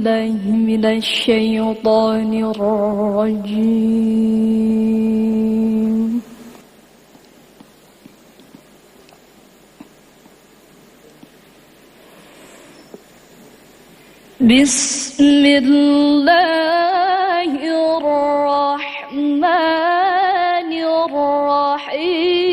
بالله من الشيطان الرجيم. بسم الله الرحمن الرحيم.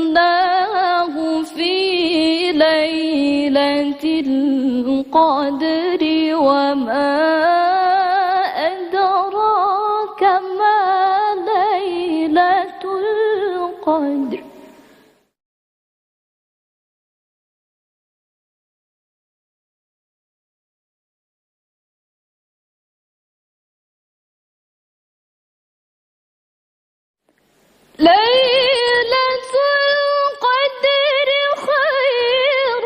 أنزلناه في ليلة القدر وما أدراك ما ليلة القدر. ليلة القدر خير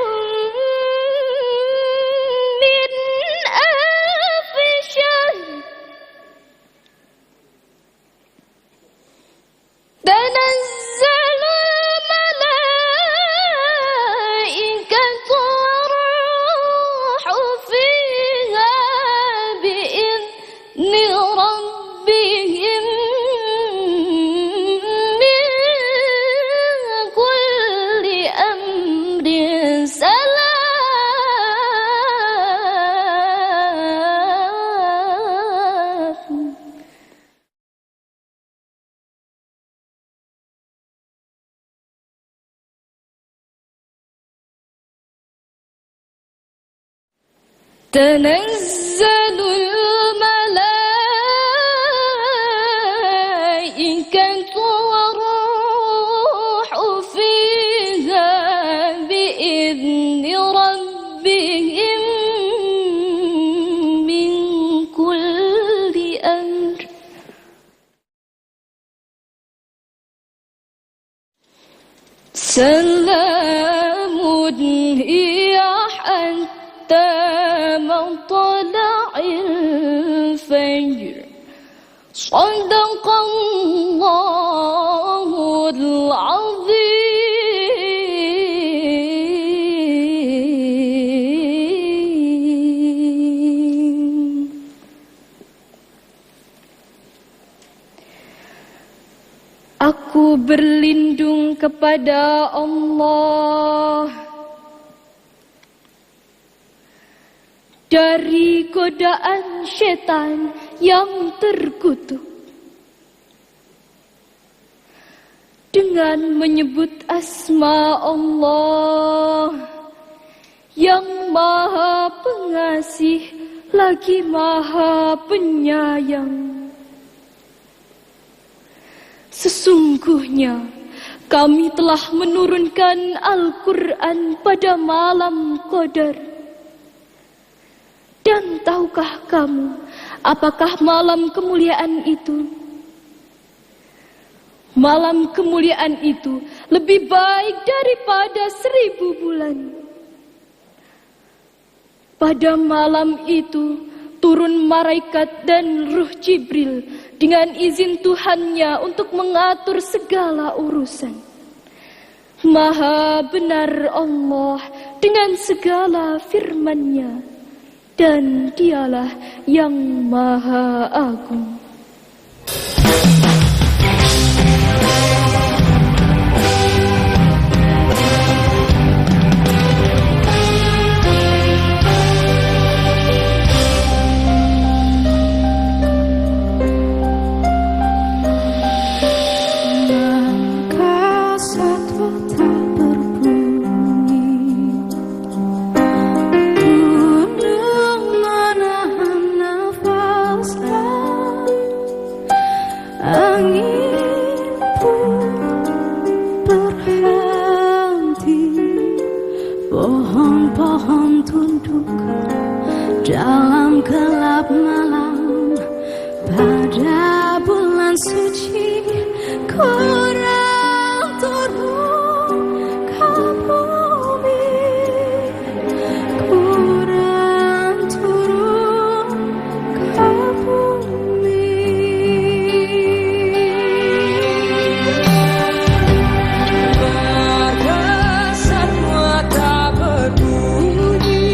من ألف شهر. تنزل الملائكة والروح فيها بإذن ربهم تنزل الملائكة والروح فيها بإذن ربهم من كل أمر. سلام هي حتى مطلع الفجر. صدق الله العظيم. Aku berlindung kepada Allah dari godaan setan yang terkutuk. Dengan menyebut asma Allah yang Maha Pengasih lagi Maha Penyayang. Sesungguhnya kami telah menurunkan Al-Quran pada malam Qadar. Dan tahukah kamu apakah malam kemuliaan itu? Malam kemuliaan itu lebih baik daripada 1000 bulan. Pada malam itu turun malaikat dan Ruh Jibril dengan izin Tuhannya untuk mengatur segala urusan. Maha benar Allah dengan segala firman-Nya, dan Dialah yang Maha Agung. Pohon tunduk dalam gelap malam, pada bulan suci kurang turun ke bumi, kurang turun ke bumi. Berkesan mata berbunyi,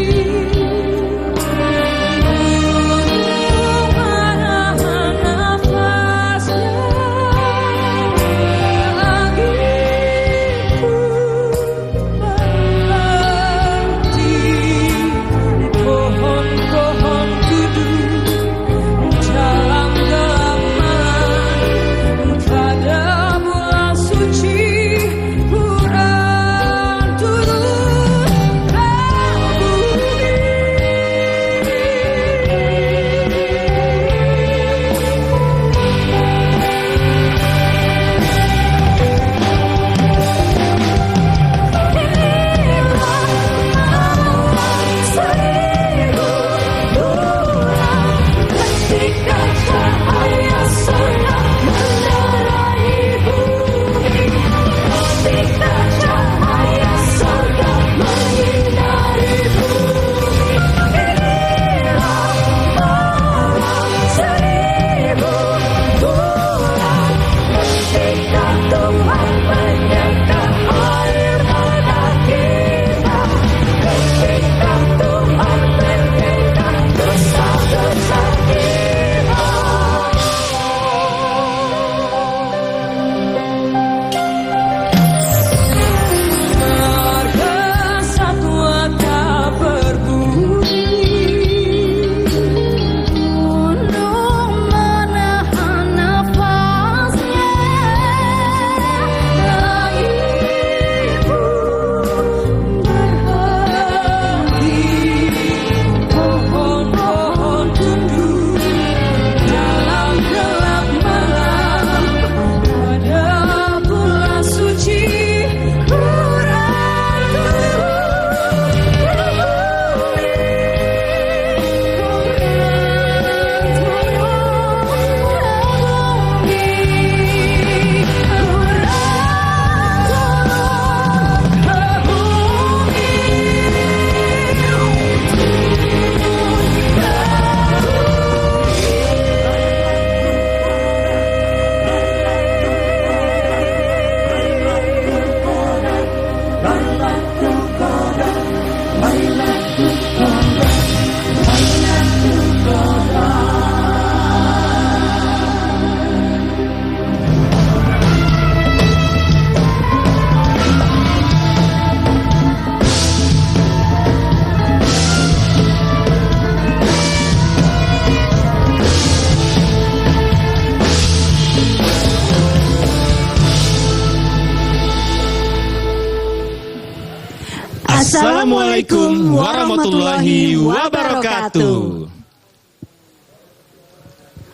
Assalamualaikum warahmatullahi wabarakatuh.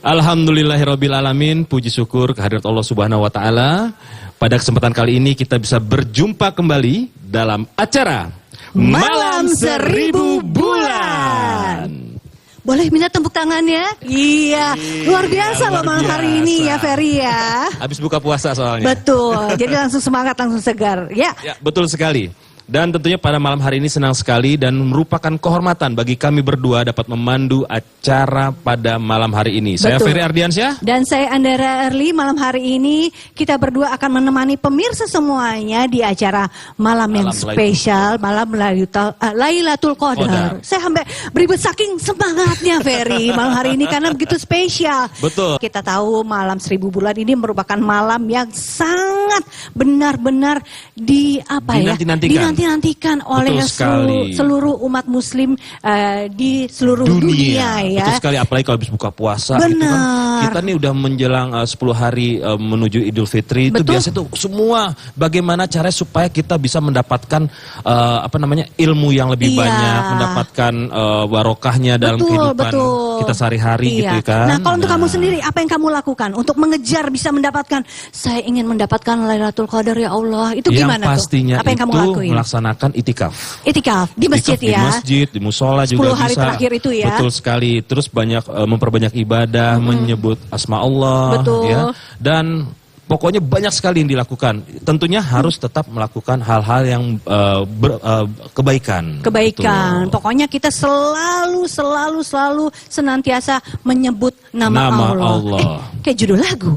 Alhamdulillahirabbil alamin, puji syukur kehadirat Allah Subhanahu wa taala. Pada kesempatan kali ini kita bisa berjumpa kembali dalam acara Malam Seribu Bulan. Boleh minta tepuk tangannya? Iya, luar biasa loh malam hari ini ya Ferry ya. Habis buka puasa soalnya. Betul, jadi langsung semangat, langsung segar. Ya, betul sekali. Dan tentunya pada malam hari ini senang sekali dan merupakan kehormatan bagi kami berdua dapat memandu acara pada malam hari ini. Saya Ferry Ardiansyah. Dan saya Andara Erli. Malam hari ini kita berdua akan menemani pemirsa semuanya di acara malam yang spesial, malam Lailatul Qadar. Saya sampai beribet saking semangatnya Ferry malam hari ini karena begitu spesial. Betul. Kita tahu malam 1000 bulan ini merupakan malam yang sangat benar-benar dinanti-nantikan oleh seluruh umat muslim di seluruh dunia ya. Betul sekali, apalagi kalau habis buka puasa. Benar. Gitu kan, kita nih udah menjelang 10 hari menuju Idul Fitri. Betul. Itu biasa tuh semua bagaimana caranya supaya kita bisa mendapatkan ilmu yang lebih banyak, mendapatkan barokahnya dalam kehidupan kita sehari-hari gitu kan. Nah, kalau untuk kamu sendiri apa yang kamu lakukan untuk mengejar bisa mendapatkan, saya ingin mendapatkan Lailatul Qadar ya Allah. Itu gimana pastinya tuh? Apa yang kamu lakuin? melaksanakan itikaf. Itikaf di masjid Itikaf ya. Di masjid, di musola juga 10 hari bisa. terakhir itu ya. Betul sekali. Terus banyak memperbanyak ibadah, menyebut asma Allah. Betul. Ya. Dan pokoknya banyak sekali yang dilakukan. Tentunya harus tetap melakukan hal-hal yang kebaikan. Kebaikan. Betul. Pokoknya kita selalu senantiasa menyebut nama Allah. Kayak judul lagu.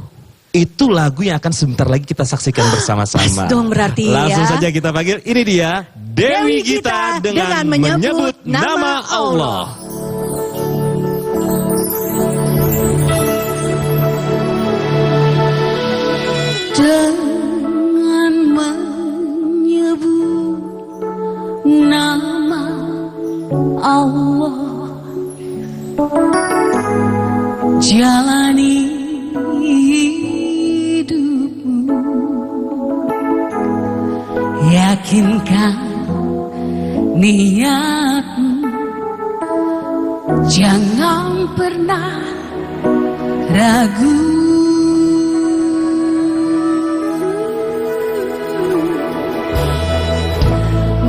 Itu lagu yang akan sebentar lagi kita saksikan bersama-sama. Pas dong berarti Langsung ya. saja kita panggil. Ini dia Dewi Gita dengan menyebut nama Allah. Dengan menyebut nama Allah, jalani hidupmu, yakinkan niatmu, jangan pernah ragu.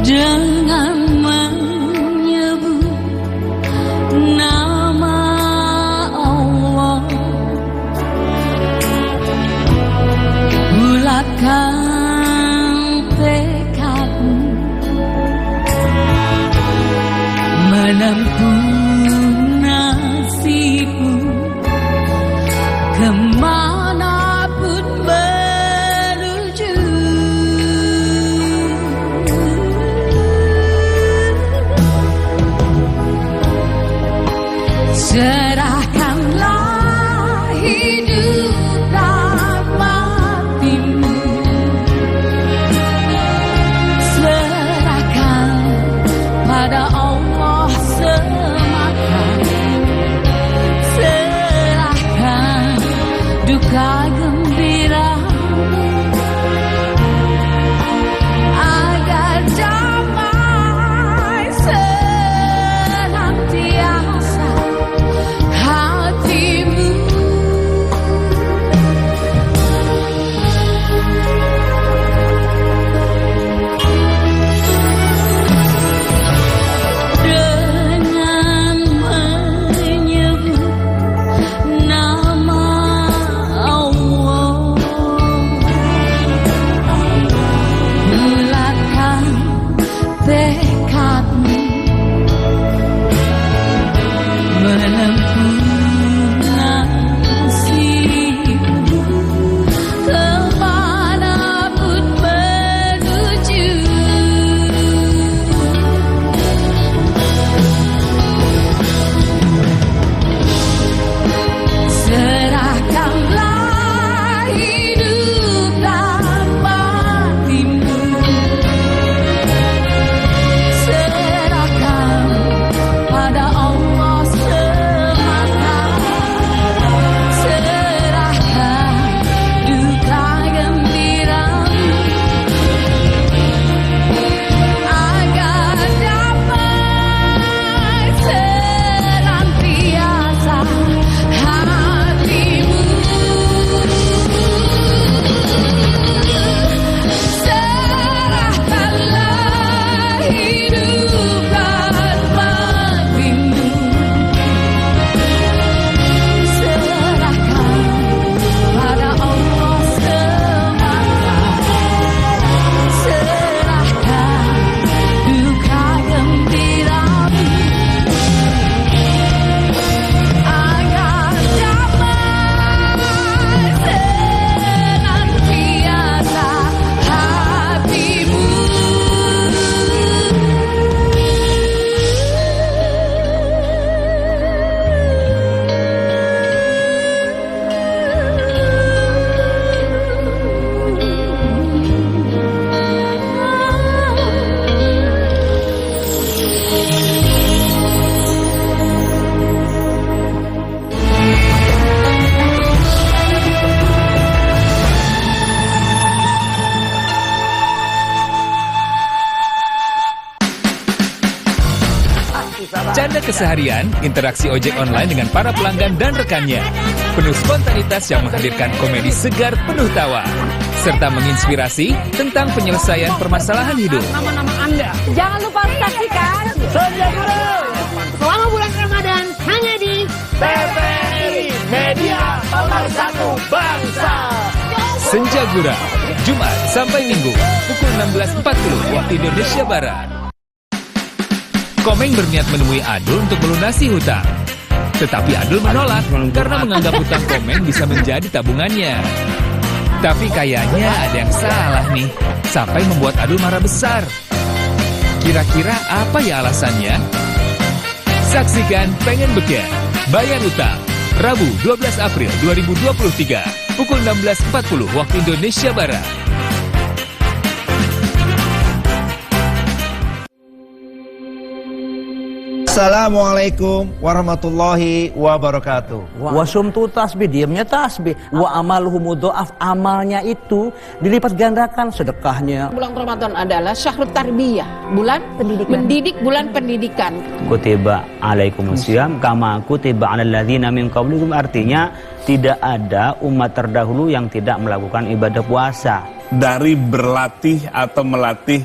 Dengan menyebut nama Allah, bulatkan tekadmu, menempuh nasibmu, kemanapun menuju. Serahkanlah hidup dan matimu, serahkan pada Allah semata, serahkan duka gembira, agar damai senantiasa hatimu. Dengan menyebut nama Allah, bulatkan tekadmu, menempuh nasibmu, kemanapun menuju. Serahkanlah hidup dan matimu, serahkan pada Allah semata, serahkan duka gembiramu, agar damai senantiasa hatimu. Serahkanlah hidup dan matimu, serahkan pada Allah semata, serahkan duka gembiramu, agar damai senantiasa hatimu. Canda keseharian, interaksi ojek online dengan para pelanggan dan rekannya. Penuh spontanitas yang menghadirkan komedi segar penuh tawa. serta menginspirasi tentang penyelesaian permasalahan hidup. Jangan lupa saksikan selama bulan Ramadan hanya di TVRI Media Pemersatu Bangsa. Senja Gurau, Jumat sampai Minggu, pukul 16.40 waktu Indonesia Barat. Komeng berniat menemui Adul untuk melunasi hutang. Tetapi Adul menolak karena menganggap hutang Komeng bisa menjadi tabungannya. Tapi kayaknya ada yang salah nih, sampai membuat Adul marah besar. Kira-kira apa ya alasannya? Saksikan Pengen Beken, Bayar Utang, Rabu 12 April 2023, pukul 16.40 waktu Indonesia Barat. Assalamualaikum warahmatullahi wabarakatuh. Wasumtu tasbih, diamnya tasbih. Wa amaluhu mudha'af, amalnya itu dilipat gandakan sedekahnya. Bulan Ramadan adalah syahrut tarbiyah, bulan pendidikan. Mendidik, bulan pendidikan. Kutiba alaikumusiyam kama kutiba alal ladzina min qablikum, artinya tidak ada umat terdahulu yang tidak melakukan ibadah puasa. Dari berlatih atau melatih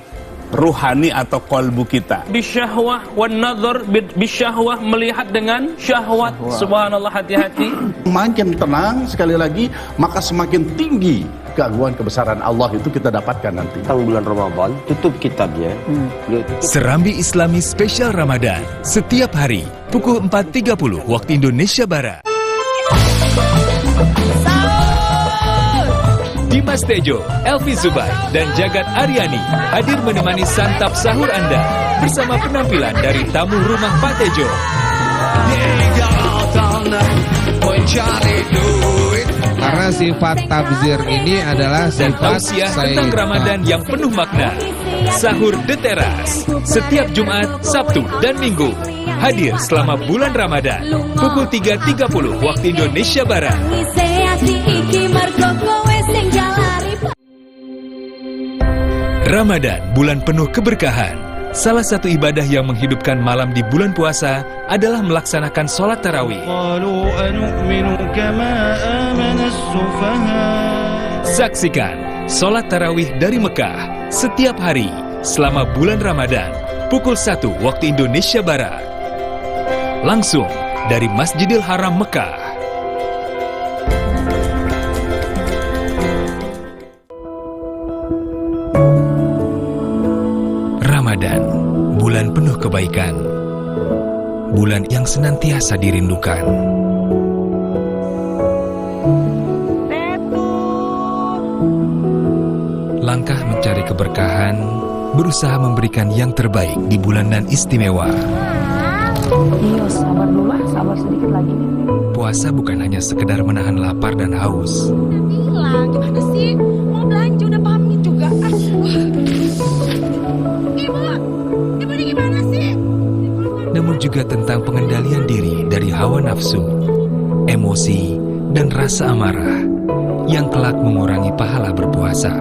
ruhani atau kolbu kita. Bisyahwah wan nadhar, bisyahwah melihat dengan syahwat. Subhanallah, hati-hati. Makin tenang sekali lagi, maka semakin tinggi keagungan kebesaran Allah itu kita dapatkan nanti. Tahun bulan Ramadan tutup kitabnya. Serambi Islami spesial Ramadan setiap hari pukul 4.30 waktu Indonesia Barat. Dimas Tejo, Elvi Zubai, dan Jagat Aryani hadir menemani santap sahur Anda bersama penampilan dari tamu rumah Pak Tejo. Karena sifat tabzir ini adalah dan tausiah tentang Ramadan yang penuh makna. Sahur The Teras setiap Jumat, Sabtu, dan Minggu. Hadir selama bulan Ramadan pukul 3.30 waktu Indonesia Barat. Ramadan, bulan penuh keberkahan. Salah satu ibadah yang menghidupkan malam di bulan puasa adalah melaksanakan sholat tarawih. Saksikan sholat tarawih dari Mekah setiap hari selama bulan Ramadan pukul 1 waktu Indonesia Barat. Langsung dari Masjidil Haram Mekah. Ramadan, bulan penuh kebaikan. Bulan yang senantiasa dirindukan. Langkah mencari keberkahan, berusaha memberikan yang terbaik di bulan nan istimewa. Iya, sabar dulu, sabar sedikit lagi. Puasa bukan hanya sekedar menahan lapar dan haus. Bilang, gimana sih? Mau belanja udah pamit juga. Ibu ini gimana sih? Namun juga tentang pengendalian diri dari hawa nafsu, emosi, dan rasa amarah yang kelak mengurangi pahala berpuasa.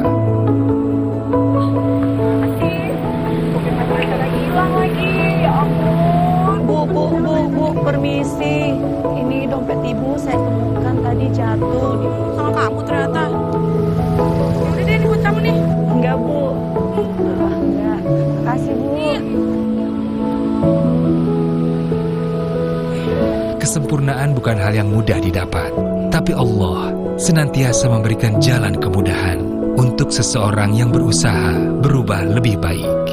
Bu, permisi. Ini dompet ibu saya temukan tadi jatuh. Sama kamu ternyata. Udah deh, ini buat kamu nih. Enggak, Bu. Enggak. Makasih, Bu. Kesempurnaan bukan hal yang mudah didapat, tapi Allah senantiasa memberikan jalan kemudahan untuk seseorang yang berusaha berubah lebih baik.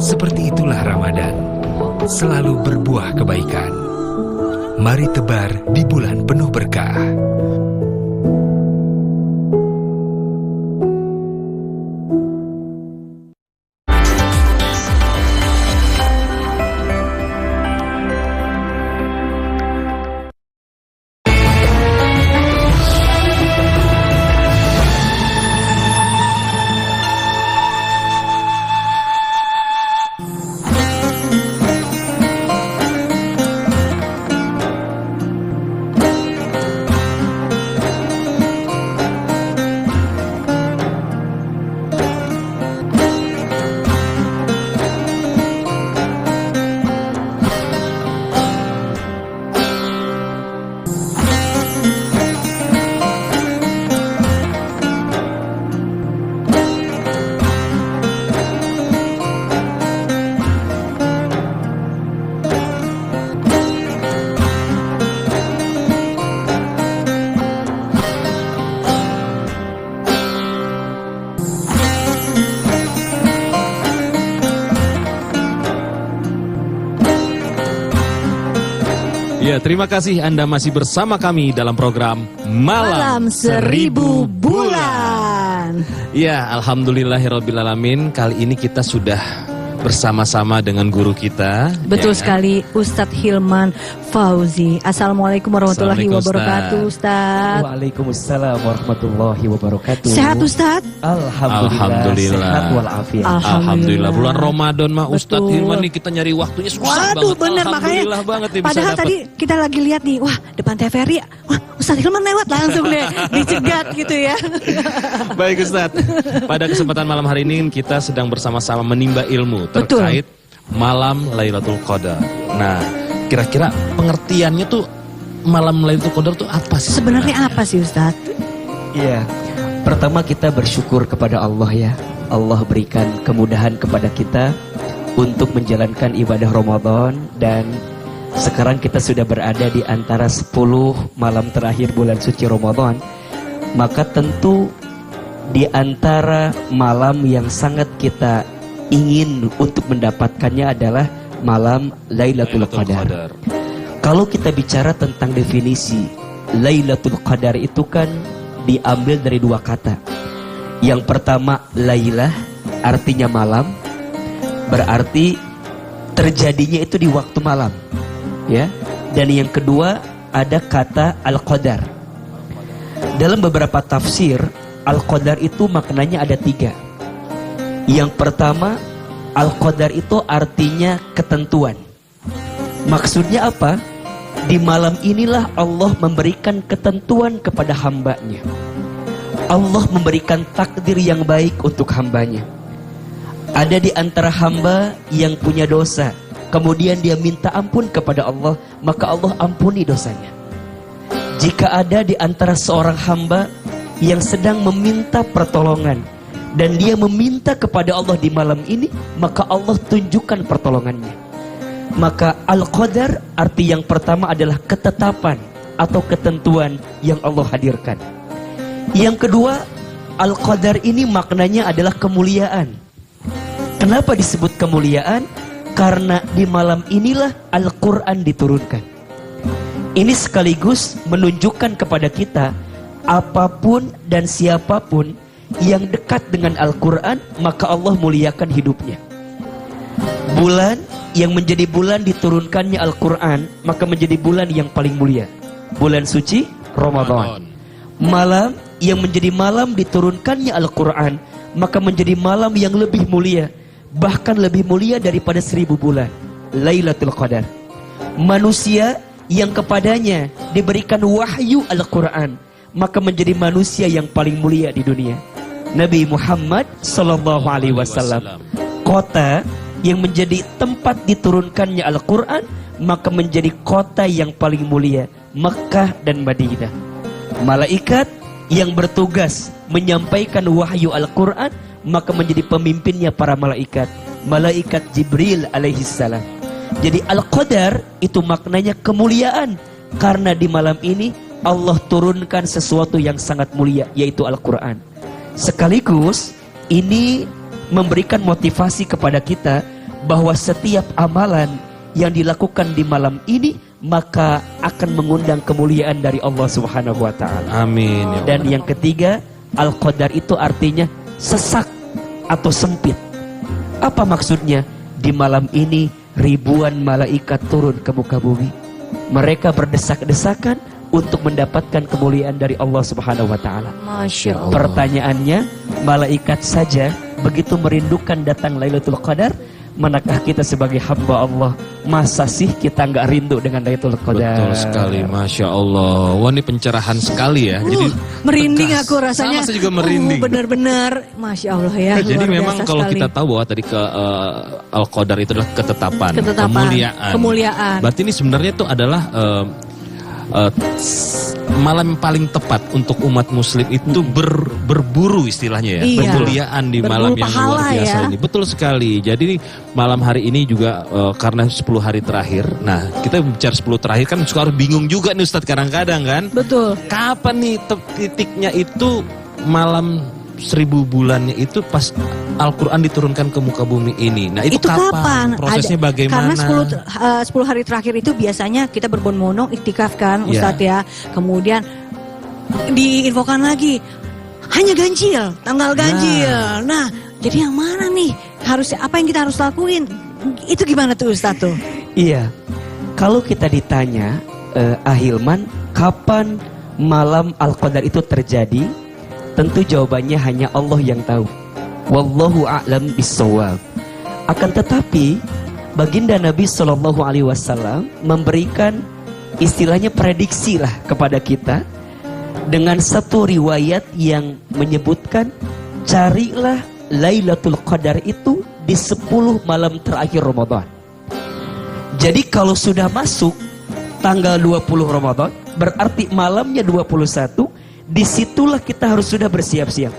Seperti itulah Ramadan, selalu berbuah kebaikan. Mari tebar di bulan penuh berkah. Ya, terima kasih Anda masih bersama kami dalam program Malam 1000 Bulan. Ya, alhamdulillahirrabbilalamin. Kali ini kita sudah bersama-sama dengan guru kita. Betul ya, sekali, Ustadz Hilman Fauzi. Assalamualaikum warahmatullahi wabarakatuh, Ustadz. Waalaikumsalam warahmatullahi wabarakatuh. Sehat, Ustadz? Alhamdulillah. Sehat walafiat. Alhamdulillah. Bulan Ramadan mah Ustadz Hilman nih kita nyari waktunya susah Waduh, banget. bener, Alhamdulillah makanya, banget nih bisa padahal dapet. tadi kita lagi lihat nih, wah depan TVRI, wah Ustadz Hilman lewat langsung deh, dicegat gitu ya. Baik Ustadz, pada kesempatan malam hari ini kita sedang bersama-sama menimba ilmu terkait malam Lailatul Qadar. Nah, kira-kira pengertiannya tuh malam Lailatul Qadar tuh apa sih? Sebenarnya apa sih Ustadz? Iya, pertama kita bersyukur kepada Allah ya. Allah berikan kemudahan kepada kita untuk menjalankan ibadah Ramadan, dan sekarang kita sudah berada di antara 10 malam terakhir bulan suci Ramadan. Maka tentu di antara malam yang sangat kita ingin untuk mendapatkannya adalah malam Lailatul Qadar. Kalau kita bicara tentang definisi Lailatul Qadar itu kan diambil dari dua kata. Yang pertama Lailah, artinya malam, berarti terjadinya itu di waktu malam, ya. Dan yang kedua ada kata Al-Qadar. Dalam beberapa tafsir Al-Qadar itu maknanya ada 3. Yang pertama, Al-Qadar itu artinya ketentuan. Maksudnya apa? Di malam inilah Allah memberikan ketentuan kepada hambanya. Allah memberikan takdir yang baik untuk hambanya. Ada di antara hamba yang punya dosa, kemudian dia minta ampun kepada Allah, maka Allah ampuni dosanya. Jika ada di antara seorang hamba yang sedang meminta pertolongan, dan dia meminta kepada Allah di malam ini, maka Allah tunjukkan pertolongannya. Maka Al-Qadar arti yang pertama adalah ketetapan atau ketentuan yang Allah hadirkan. Yang kedua, Al-Qadar ini maknanya adalah kemuliaan. Kenapa disebut kemuliaan? Karena di malam inilah Al-Quran diturunkan. Ini sekaligus menunjukkan kepada kita, apapun dan siapapun yang dekat dengan Al-Quran, maka Allah muliakan hidupnya. Bulan yang menjadi bulan diturunkannya Al-Quran, maka menjadi bulan yang paling mulia. Bulan suci Ramadan. Malam yang menjadi malam diturunkannya Al-Quran, maka menjadi malam yang lebih mulia, bahkan lebih mulia daripada 1000 bulan, Lailatul Qadar. Manusia yang kepadanya diberikan wahyu Al-Quran, maka menjadi manusia yang paling mulia di dunia. Nabi Muhammad Sallallahu Alaihi Wasallam. Kota yang menjadi tempat diturunkannya Al-Quran, maka menjadi kota yang paling mulia, Mekah dan Madinah. Malaikat yang bertugas menyampaikan wahyu Al-Quran, maka menjadi pemimpinnya para malaikat, Malaikat Jibril alaihissalam. Jadi Al-Qadar itu maknanya kemuliaan, karena di malam ini Allah turunkan sesuatu yang sangat mulia, yaitu Al-Quran. Sekaligus ini memberikan motivasi kepada kita bahwa setiap amalan yang dilakukan di malam ini maka akan mengundang kemuliaan dari Allah Subhanahu wa taala. Amin. Dan yang ketiga, Al-Qadar itu artinya sesak atau sempit. Apa maksudnya? Di malam ini ribuan malaikat turun ke muka bumi. Mereka berdesak-desakan untuk mendapatkan kemuliaan dari Allah Subhanahu wa taala. Masya Allah. Pertanyaannya, malaikat saja begitu merindukan datang Lailatul Qadar, manakah kita sebagai hamba Allah, masa sih kita nggak rindu dengan Lailatul Qadar? Betul sekali, Masya Allah. Wah, ini pencerahan sekali ya. Jadi merinding tegas. aku rasanya. Sama saya juga merinding. Benar-benar, Masya Allah ya. Jadi memang kalau sekali. kita tahu bahwa tadi ke Al-Qadar itu adalah ketetapan, kemuliaan. Kemuliaan. Berarti ini sebenarnya itu adalah malam paling tepat untuk umat muslim itu berburu istilahnya ya, iya. kemuliaan di malam yang luar biasa ya. ini. Betul sekali. Jadi malam hari ini juga karena 10 hari terakhir. Nah, kita bicara 10 terakhir kan suka bingung juga nih Ustadz kadang-kadang kan. Betul. Kapan nih titiknya itu malam 1000 bulannya itu pas Al-Quran diturunkan ke muka bumi ini. Nah itu kapan? Prosesnya bagaimana? Karena 10 hari terakhir itu biasanya kita berbondong-bondong iktikaf kan Ustadz ya. Kemudian diinfokan lagi hanya ganjil, tanggal ganjil. Nah jadi yang mana nih? Apa yang kita harus lakuin? Itu gimana tuh Ustadz tuh? Iya, kalau kita ditanya Ahilman, kapan malam Al-Qadar itu terjadi? Tentu jawabannya hanya Allah yang tahu. Wallahu a'lam bissawab. Akan tetapi baginda Nabi SAW memberikan istilahnya prediksi lah kepada kita dengan satu riwayat yang menyebutkan carilah Lailatul Qadar itu di 10 malam terakhir Ramadan. Jadi kalau sudah masuk tanggal 20 Ramadan, berarti malamnya 21, disitulah kita harus sudah bersiap-siap.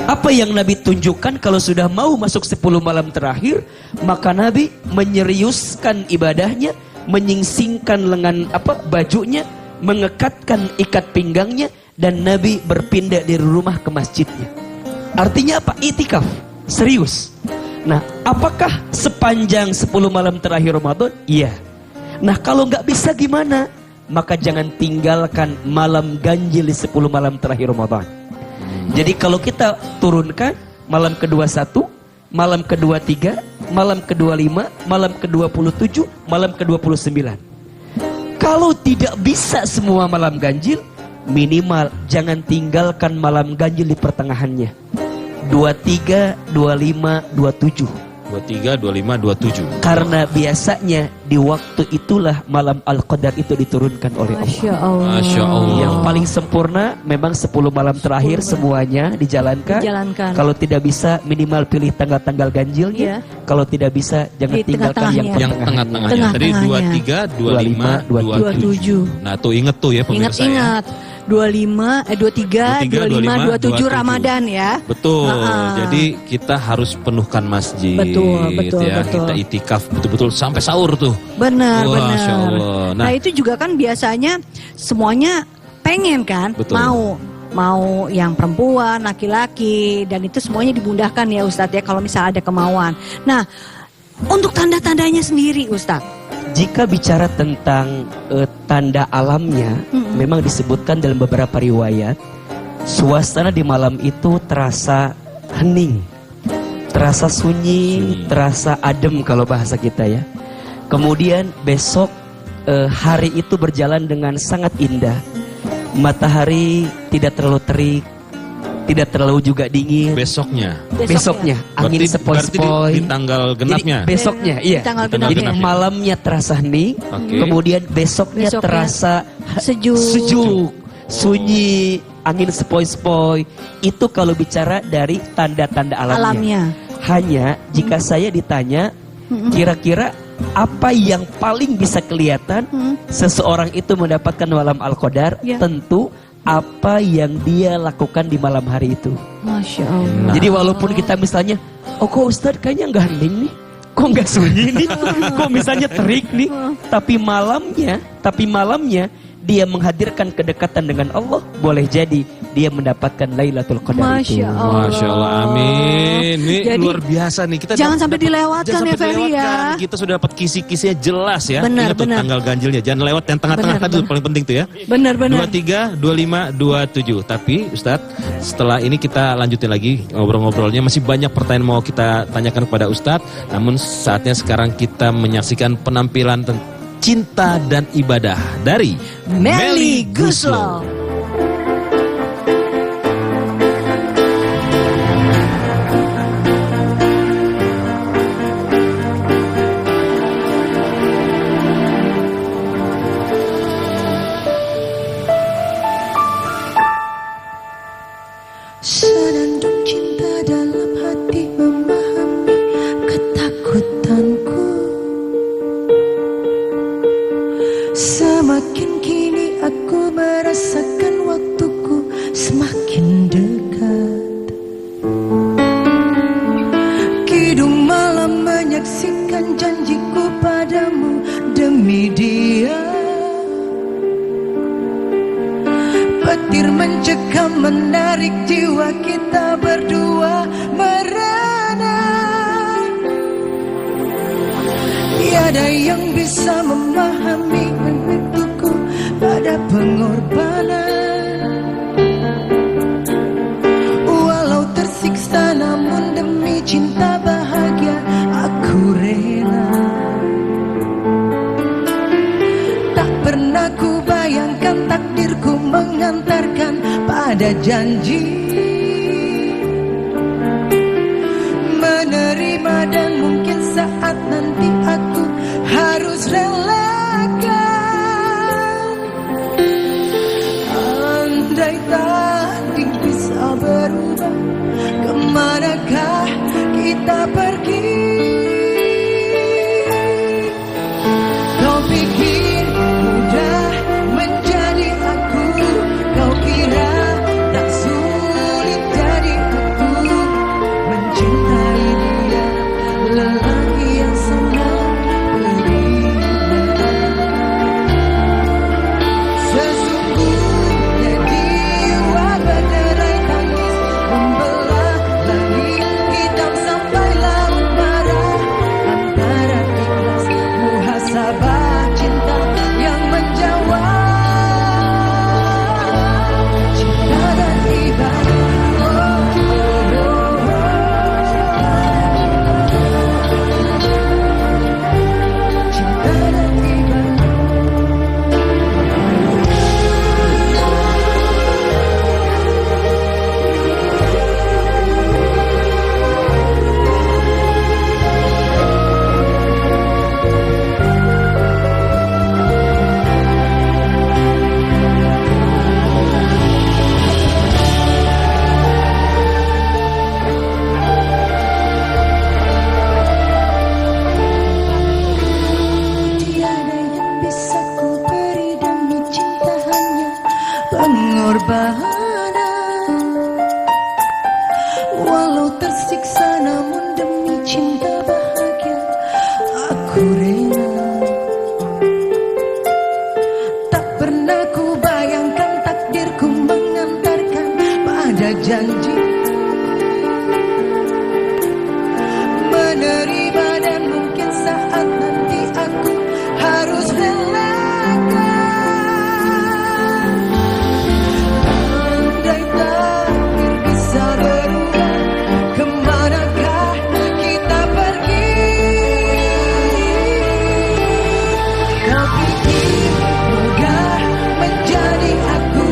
Apa yang Nabi tunjukkan kalau sudah mau masuk 10 malam terakhir, maka Nabi menyeriuskan ibadahnya, menyingsingkan lengan bajunya, mengekatkan ikat pinggangnya, dan Nabi berpindah dari rumah ke masjidnya. Artinya apa? Itikaf, serius. Nah, apakah sepanjang 10 malam terakhir Ramadan? Iya. Nah, kalau nggak bisa gimana? Maka jangan tinggalkan malam ganjil di 10 malam terakhir Ramadan. Jadi kalau kita turunkan malam ke-21, malam ke-23, malam ke-25, malam ke-27, malam ke-29. Kalau tidak bisa semua malam ganjil, minimal jangan tinggalkan malam ganjil di pertengahannya. 23, 25, 27. 23, 25, 27. Karena biasanya di waktu itulah malam Al-Qadar itu diturunkan oleh Allah. Masya Allah. Masya Allah. Yang paling sempurna memang 10 malam terakhir semuanya dijalankan. Kalau tidak bisa minimal pilih tanggal-tanggal ganjilnya. Kalau tidak bisa jangan tinggalkan yang tengah-tengahnya. Tadi 23, 25, 27. Nah tuh inget tuh ya pemirsa. Ingat-ingat. 23, 25, 27 Ramadan ya. Betul. Jadi kita harus penuhkan masjid. Betul. Kita itikaf betul-betul sampai sahur tuh. Benar. Masya Allah. Nah itu juga kan biasanya semuanya pengen kan, mau yang perempuan, laki-laki, dan itu semuanya dimudahkan ya Ustadz ya kalau misalnya ada kemauan. Nah untuk tanda-tandanya sendiri Ustadz. Jika bicara tentang tanda alamnya, memang disebutkan dalam beberapa riwayat, suasana di malam itu terasa hening, terasa sunyi, terasa adem kalau bahasa kita ya. Kemudian besok hari itu berjalan dengan sangat indah. Matahari tidak terlalu terik, tidak terlalu juga dingin. Besoknya angin sepoi-sepoi. Di tanggal genapnya. Jadi, besoknya iya. Jadi malamnya terasa hening, kemudian besoknya terasa sejuk, sunyi, angin sepoi-sepoi. Itu kalau bicara dari tanda-tanda alamnya. Hanya jika saya ditanya kira-kira apa yang paling bisa kelihatan seseorang itu mendapatkan malam Al-Qadar, tentu apa yang dia lakukan di malam hari itu. Masya Allah. Jadi walaupun kita misalnya, kok Ustadz kayaknya nggak hening nih, kok nggak sunyi nih, kok misalnya terik nih, tapi malamnya dia menghadirkan kedekatan dengan Allah, boleh jadi dia mendapatkan Lailatul Qadar itu. Masya Allah. Masya Allah, amin. Ini jadi, luar biasa nih. Kita jangan sampai dilewatkan ya Ferry ya. Kita sudah dapat kisi-kisinya jelas ya. Benar, ingat tuh tanggal ganjilnya. Jangan lewat yang tengah-tengah tadi paling penting tuh ya. Benar. 23, 25, 27. Tapi Ustadz, setelah ini kita lanjutin lagi ngobrol-ngobrolnya. Masih banyak pertanyaan mau kita tanyakan kepada Ustadz. Namun saatnya sekarang kita menyaksikan penampilan Cinta dan Ibadah dari Melly Goeslaw. Senandung cinta dalam hati memahami ketakutanku. Semakin kini aku merasakan waktuku semakin dekat. Kidung malam menyaksikan janjiku padamu demi dia. petir mencekam menarik jiwa kita berdua merana. Tiada yang bisa memahami begituku pada pengorbanan. Walau tersiksa namun demi cinta bahagia aku rela. Tak pernah ku bayangkan takdirku mengantarkan pada janji menerima, dan mungkin saat nanti aku harus relakan. Andai takdir bisa berubah, kemanakah kita pergi? Kau pikir mudah menjadi aku, kau kira tak sulit jadi aku. Mencintai dia, lelaki yang senang beriman. Sesungguhnya jiwa berderai tangis membelah langit hitam sampai laut marah. Antara ikhlas muhasabah cinta yang menjawab. Cinta dan ibadah. Tiada yang bisa ku beri demi cinta, hanya pengorbanan. Walau tersiksa namun demi cinta bahagia aku rela. Tak pernah ku bayangkan takdirku mengantarkan pada janji menerima, dan mungkin saat nanti aku harus relakan. Andai takdir bisa berubah, kemanakah kita pergi? Kau pikir mudah menjadi aku,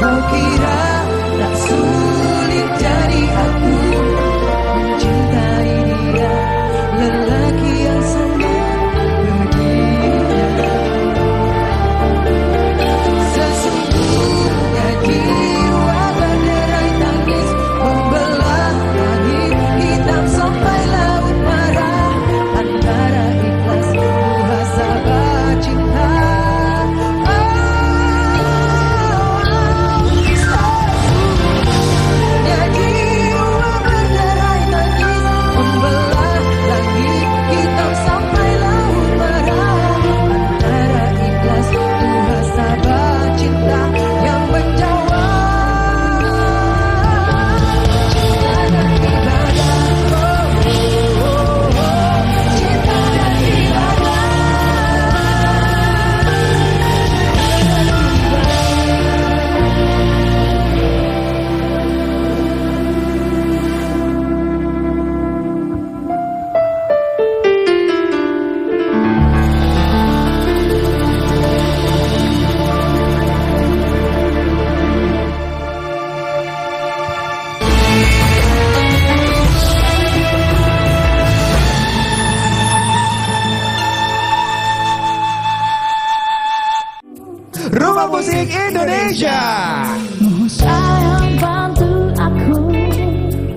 kau kira tak sulit jadi aku. Mencintai dia, lelaki yang senang beriman. Sesungguhnya jiwa berderai tangis membelah langit hitam sampai laut marah. Antara ikhlas muhasabah cinta. Sesungguhnya jiwa berderai tangis membelah langit hitam sampai laut marah. Antara ikhlas muhasabah cinta yang menjawab. Cinta dan ibadah. Cinta dan ibadah. Rumah Musik Indonesia. Sayang bantu aku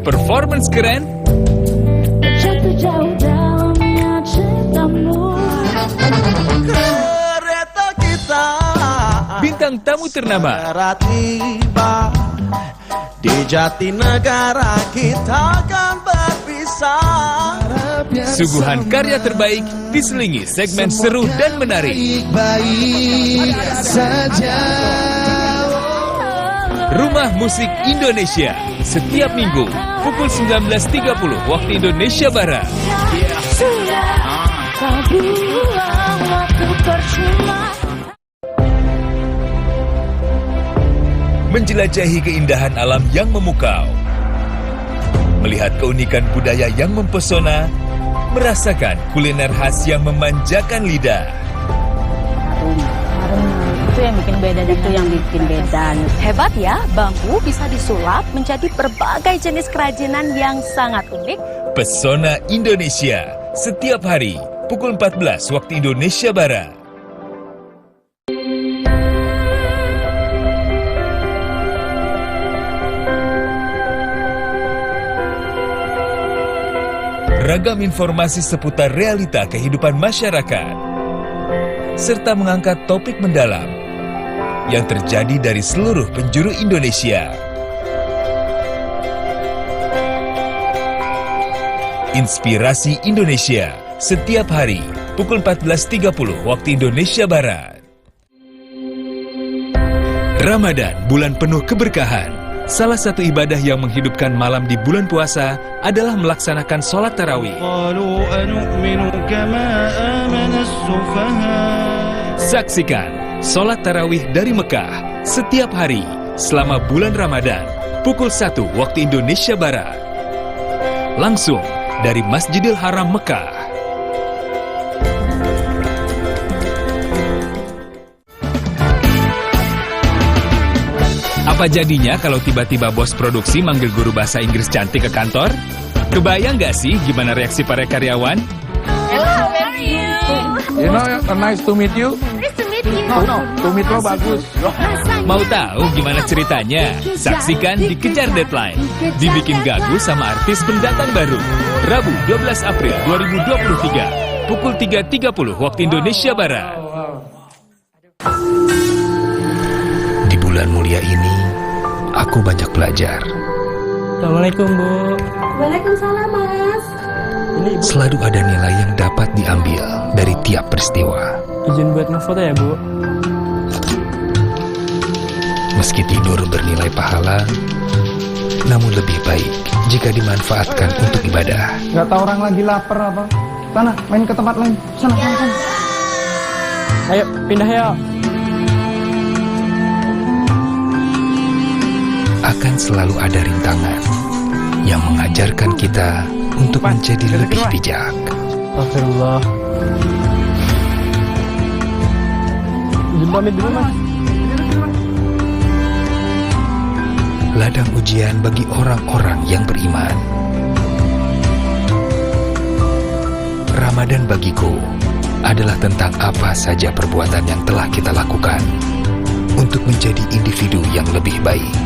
Performance keren, jatuh jauh dalamnya cintamu. Kereta kita bintang tamu ternama, segera tiba di Jatinegara, kita akan berpisah. suguhan karya terbaik diselingi segmen seru dan menarik. Baik-baik saja. Rumah Musik Indonesia setiap minggu pukul 19.30 waktu Indonesia Barat. Kau buang waktu percuma. Menjelajahi keindahan alam yang memukau, melihat keunikan budaya yang mempesona, merasakan kuliner khas yang memanjakan lidah. Itu yang bikin beda, itu yang bikin beda. Hebat ya, bambu bisa disulap menjadi berbagai jenis kerajinan yang sangat unik. Pesona Indonesia setiap hari pukul 14 waktu Indonesia Barat. Ragam informasi seputar realita kehidupan masyarakat, serta mengangkat topik mendalam yang terjadi dari seluruh penjuru Indonesia. Inspirasi Indonesia setiap hari pukul 14.30 waktu Indonesia Barat. Ramadan, bulan penuh keberkahan. Salah satu ibadah yang menghidupkan malam di bulan puasa adalah melaksanakan sholat tarawih. Saksikan sholat tarawih dari Mekah setiap hari selama bulan Ramadan pukul 1 waktu Indonesia Barat. Langsung dari Masjidil Haram Mekah. Apa jadinya kalau tiba-tiba bos produksi manggil guru bahasa Inggris cantik ke kantor? Kebayang nggak sih gimana reaksi para karyawan? Hello, how are you? You know, nice to meet you. Nice to meet you. No, to meet lo bagus. Mau tahu gimana ceritanya? Saksikan di Kejar Deadline. Dibikin gagu sama artis pendatang baru. Rabu 12 April 2023. Pukul 3.30 waktu Indonesia Barat. Di bulan mulia ini, aku banyak belajar. Assalamualaikum, Bu. Waalaikumsalam, Mas. Selalu ada nilai yang dapat diambil dari tiap peristiwa. Izin buat ngefoto ya, Bu. Meski tidur bernilai pahala, namun lebih baik jika dimanfaatkan untuk ibadah. Gak tau orang lagi lapar apa. Sana, main ke tempat lain. Sana. Ayo, pindah ya. Akan selalu ada rintangan yang mengajarkan kita untuk menjadi lebih bijak. Astagfirullah. Izin pamit dulu, Mas. Ladang ujian bagi orang-orang yang beriman. Ramadan bagiku adalah tentang apa saja perbuatan yang telah kita lakukan untuk menjadi individu yang lebih baik.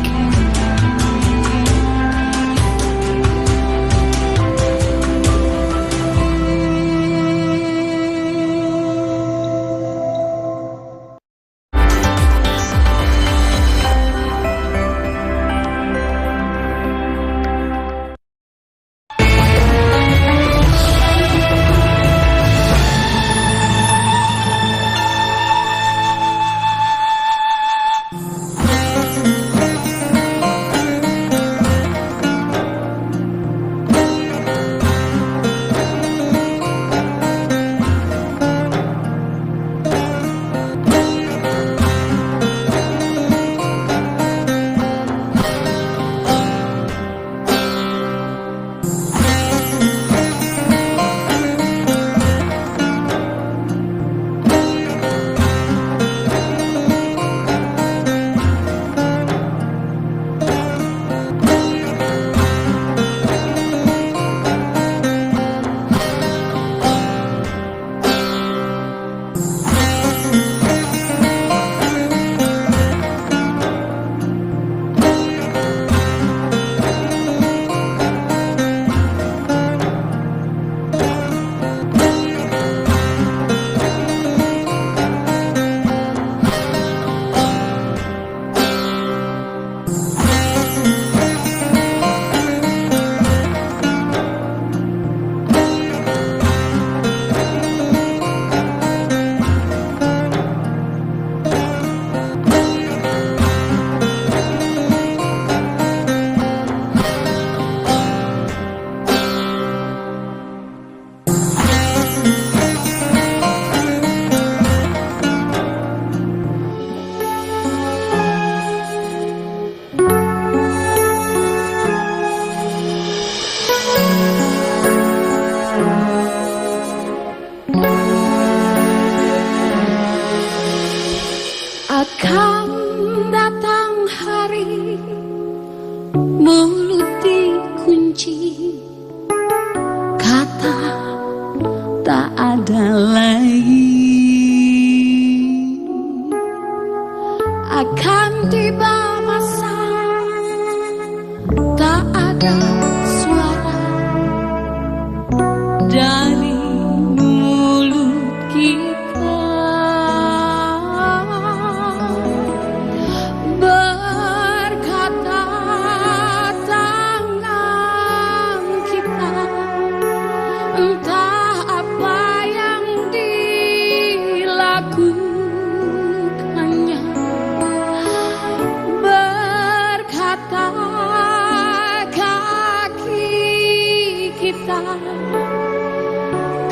tiba masa tak ada suara dari mulut kita, berkata tangan kita, entah apa yang dilakukannya, berkata kaki kita,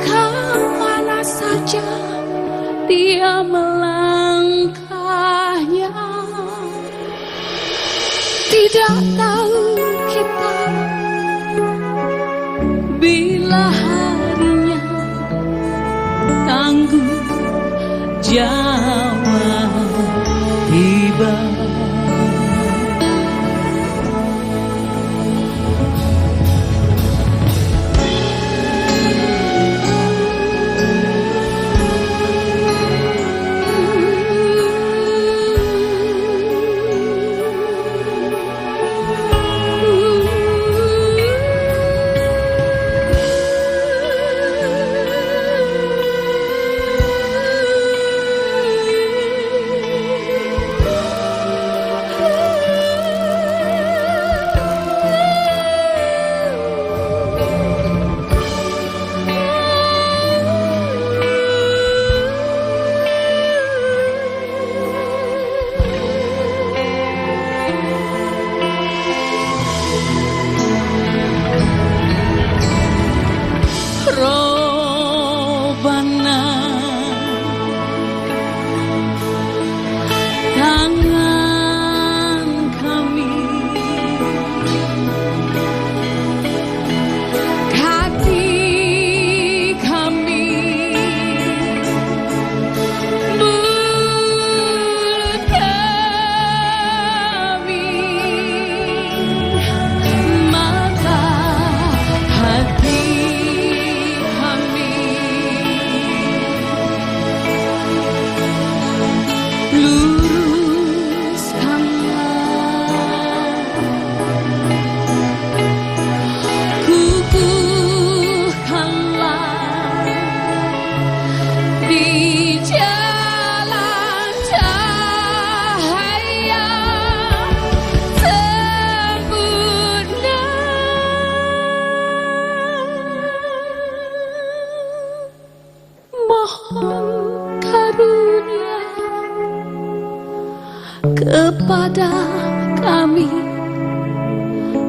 kemana saja dia melangkahnya. Tidak tahu kita bila harinya tangguh jawab tiba. Robana, tangan kami, kaki kami, mulut kami, mata, hati di jalan cahaya sempurna. Mohon karunia kepada kami,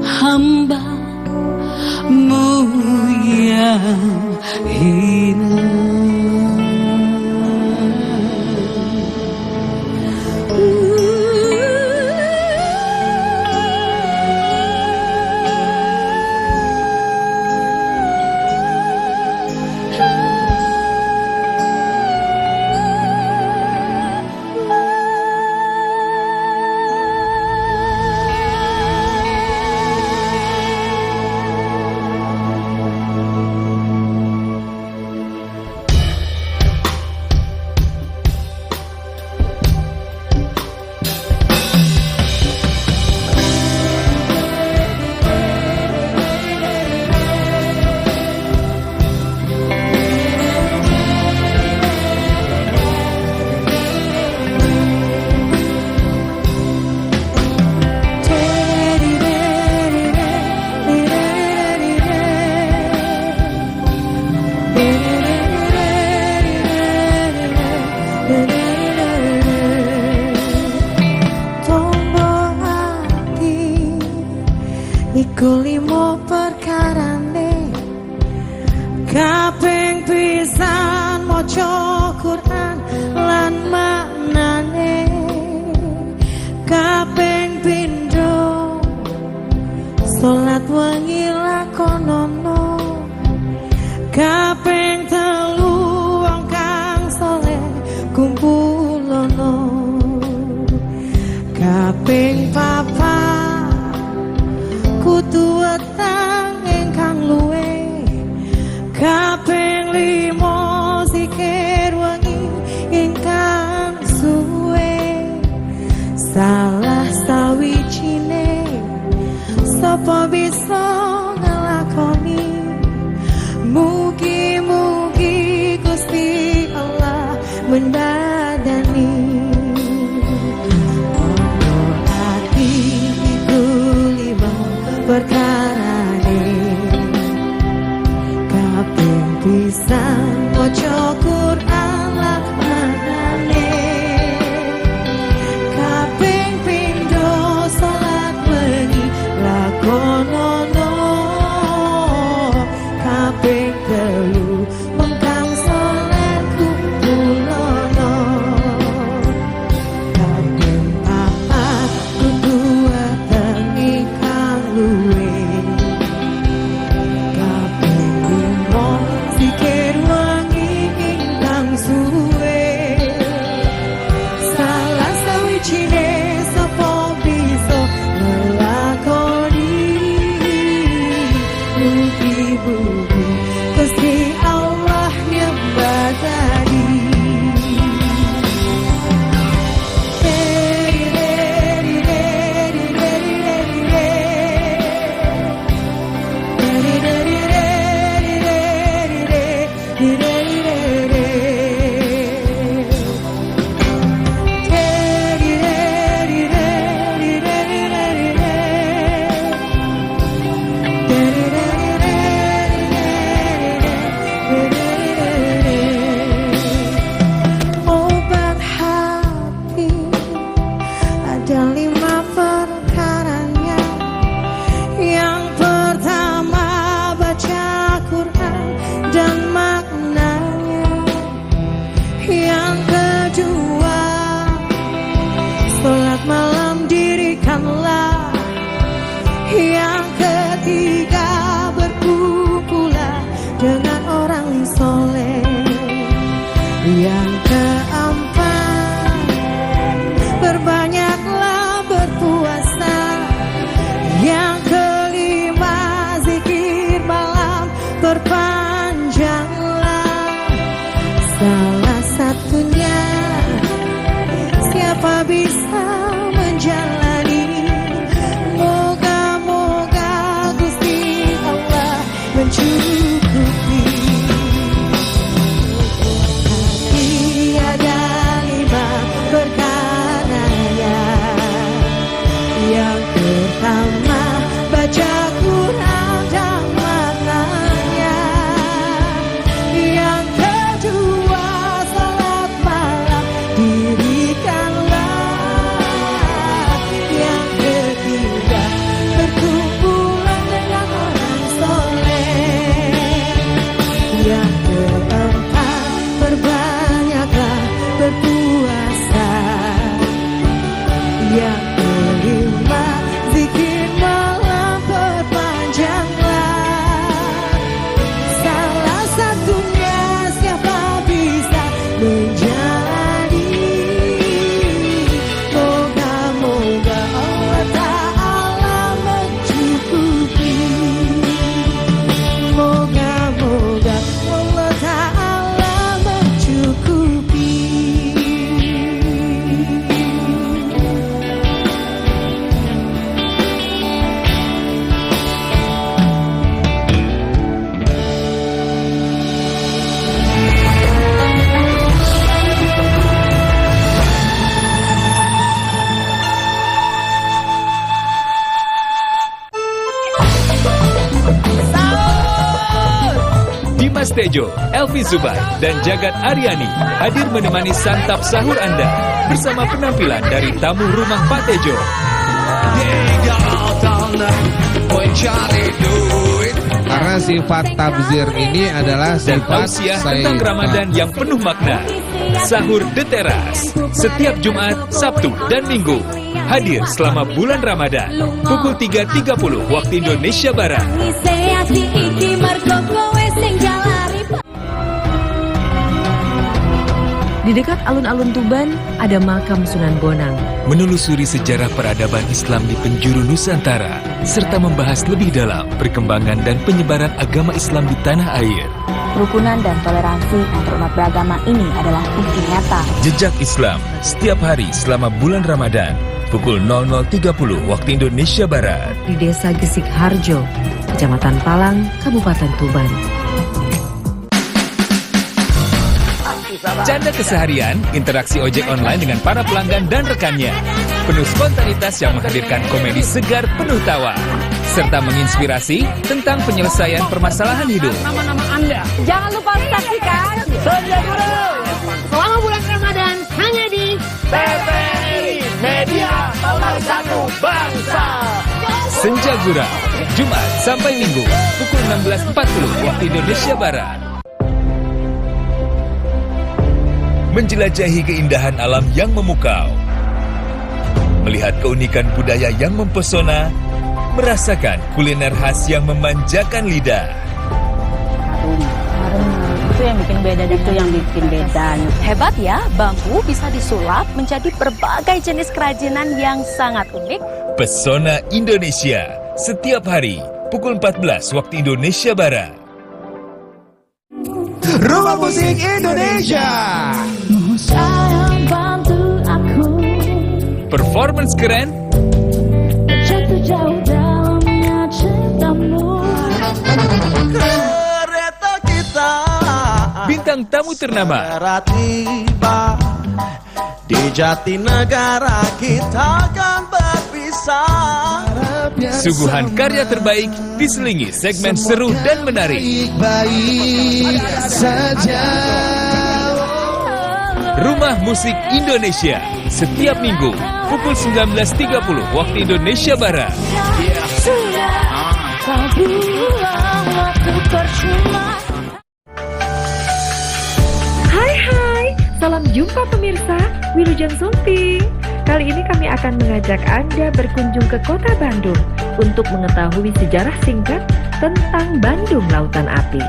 hamba-Mu yang hina. Iku limo perkarane kaping pisan maca Quran lan maknane, kaping pindho salat wengi lakonono, kaping telu wong kang saleh kumpulono, kaping papat kudu wetang ingkang luwe, kaping limo sikir wengi ingkang suwe. Salam mendadani. Hatiku lima perkara kaping pisan maca Quran lakmane, kaping pindho salat wengi lakonono, kaping telu mengkang salat kumpulono, kaping papat kudu tengi kang luwe, sikir wangi ingkang suwe. Salah sawijine sapa bisa nglakoni mugi-mugi Gusti Allah nyebadani. Obat hati ada 5 perkaranya. Yang pertama baca Quran dan maknanya. Yang kedua salat malam dirikanlah. Yang ketiga berkumpulah dengan orang soleh. Yang keempat berbanyaklah berpuasa. Yang kelima zikir malam perpanjanglah. Salah satunya siapa bisa menjalani. Moga-moga Gusti Allah mencukupi. Tiada 5 perkaranya. Yang pertama baca Quran dan maknanya. Yang kedua salat malam dirikanlah. Yang ketiga berkumpulan dengan orang soleh. Yang keempat berbanyaklah berpuasa. Yang kelima zikir malam perpanjanglah. Salah satunya siapa bisa menjadi. Moga-moga Allah Ta'ala mencukupi. Moga-moga Allah Ta'ala mencukupi. Dimas Tejo, Elvi Zubair, dan Jagat Aryani hadir menemani santap sahur Anda bersama penampilan dari tamu rumah Pak Tejo. Karena sifat tabzir ini adalah Dan sifat tausiah tentang Ramadan yang penuh makna. Sahur The Teras, setiap Jumat, Sabtu, dan Minggu. Hadir selama bulan Ramadan, pukul 3.30 waktu Indonesia Barat. Di dekat alun-alun Tuban ada makam Sunan Bonang. Menelusuri sejarah peradaban Islam di penjuru Nusantara, serta membahas lebih dalam perkembangan dan penyebaran agama Islam di tanah air. Kerukunan dan toleransi antar umat beragama ini adalah bukti nyata. Jejak Islam, setiap hari selama bulan Ramadan, pukul 00.30 waktu Indonesia Barat. Di Desa Gesik Harjo, Kecamatan Palang, Kabupaten Tuban. Canda keseharian, interaksi ojek online dengan para pelanggan dan rekannya. Penuh spontanitas yang menghadirkan komedi segar penuh tawa. Serta menginspirasi tentang penyelesaian permasalahan hidup. Nama-nama Anda. Jangan lupa saksikan Senja Guru selama bulan Ramadan hanya di TVRI Media Pemersatu Bangsa. Senja Gura, Jumat sampai Minggu, pukul 16.40 waktu Indonesia Barat. Menjelajahi keindahan alam yang memukau. Melihat keunikan budaya yang mempesona. Merasakan kuliner khas yang memanjakan lidah. Itu yang bikin beda. Hebat ya, bambu bisa disulap menjadi berbagai jenis kerajinan yang sangat unik. Pesona Indonesia, setiap hari pukul 14 waktu Indonesia Barat. Rumah Musik Indonesia. Sayang bantu aku Performance keren, jatuh jauh dalamnya cintamu. Kereta kita bintang tamu ternama, tiba di Jatinegara kita akan berpisah. suguhan karya terbaik diselingi segmen seru dan menarik. Baik saja. Rumah Musik Indonesia, setiap minggu pukul 19.30 waktu Indonesia Barat. Kau buang waktu percuma. Hai, salam jumpa pemirsa, Wilujeng Sumping. Kali ini kami akan mengajak Anda berkunjung ke kota Bandung untuk mengetahui sejarah singkat tentang Bandung Lautan Api.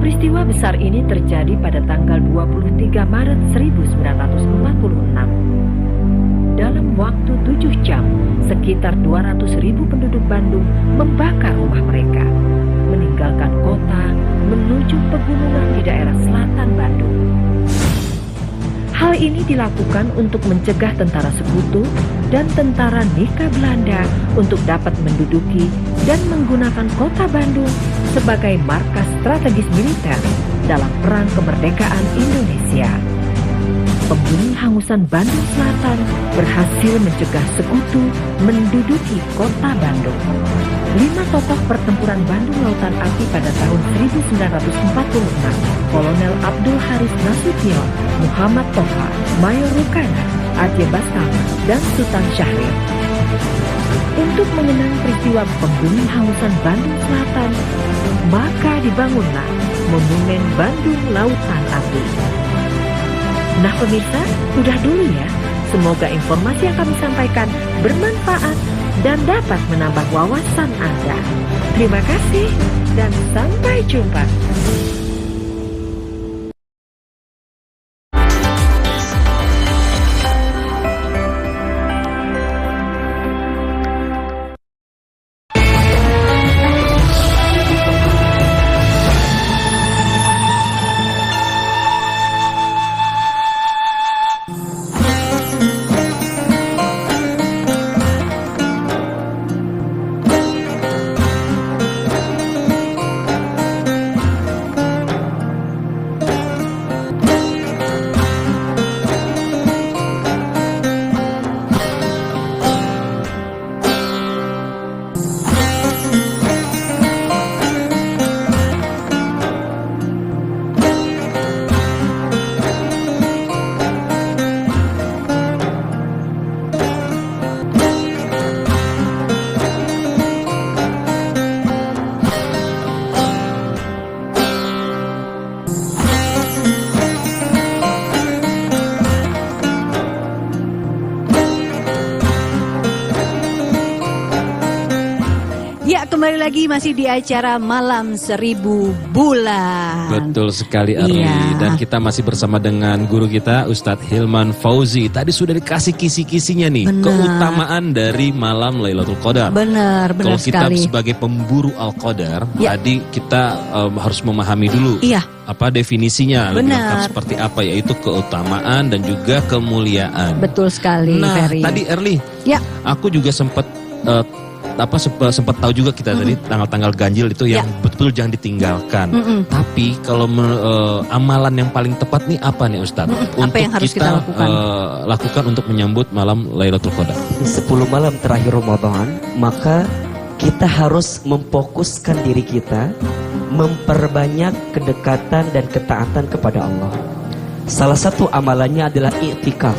Peristiwa besar ini terjadi pada tanggal 23 Maret 1946. Dalam waktu 7 jam, sekitar 200.000 penduduk Bandung membakar rumah mereka, meninggalkan kota menuju pegunungan di daerah selatan Bandung. Hal ini dilakukan untuk mencegah tentara sekutu dan tentara Nika Belanda untuk dapat menduduki dan menggunakan kota Bandung sebagai markas strategis militer dalam Perang Kemerdekaan Indonesia. Pembunuh hangusan Bandung Selatan berhasil mencegah sekutu menduduki kota Bandung. 5 tokoh pertempuran Bandung Lautan Api pada tahun 1946, Kolonel Abdul Haris Nasution, Muhammad Toha, Mayor Rukana, Aceh Bastama, dan Sultan Syahrir. Untuk mengenang peristiwa pembunuh hangusan Bandung Selatan, maka dibangunlah Monumen Bandung Lautan Api. Nah pemirsa, udah dulu ya. Semoga informasi yang kami sampaikan bermanfaat dan dapat menambah wawasan Anda. Terima kasih dan sampai jumpa. Kembali lagi masih di acara Malam 1000 Bulan. Betul sekali Arli. Iya. Dan kita masih bersama dengan guru kita Ustadz Hilman Fauzi. Tadi sudah dikasih kisi-kisinya nih. Benar. Keutamaan dari malam Lailatul Qadar. Benar Kalau kita sekali. sebagai pemburu Al-Qadar, Ya. tadi kita harus memahami dulu. Iya. Apa definisinya lebih Benar. lengkap seperti apa, yaitu keutamaan dan juga kemuliaan. Betul sekali, Nah, Ferry. tadi Erli, Ya. aku juga sempat sempat tahu juga kita tadi tanggal-tanggal ganjil itu yang betul-betul jangan ditinggalkan. Tapi kalau amalan yang paling tepat nih apa nih Ustadz? Untuk yang harus kita lakukan? Lakukan untuk menyambut malam Lailatul Qadar. Di 10 malam terakhir Ramadan, maka kita harus memfokuskan diri kita, memperbanyak kedekatan dan ketaatan kepada Allah. Salah satu amalannya adalah i'tikaf.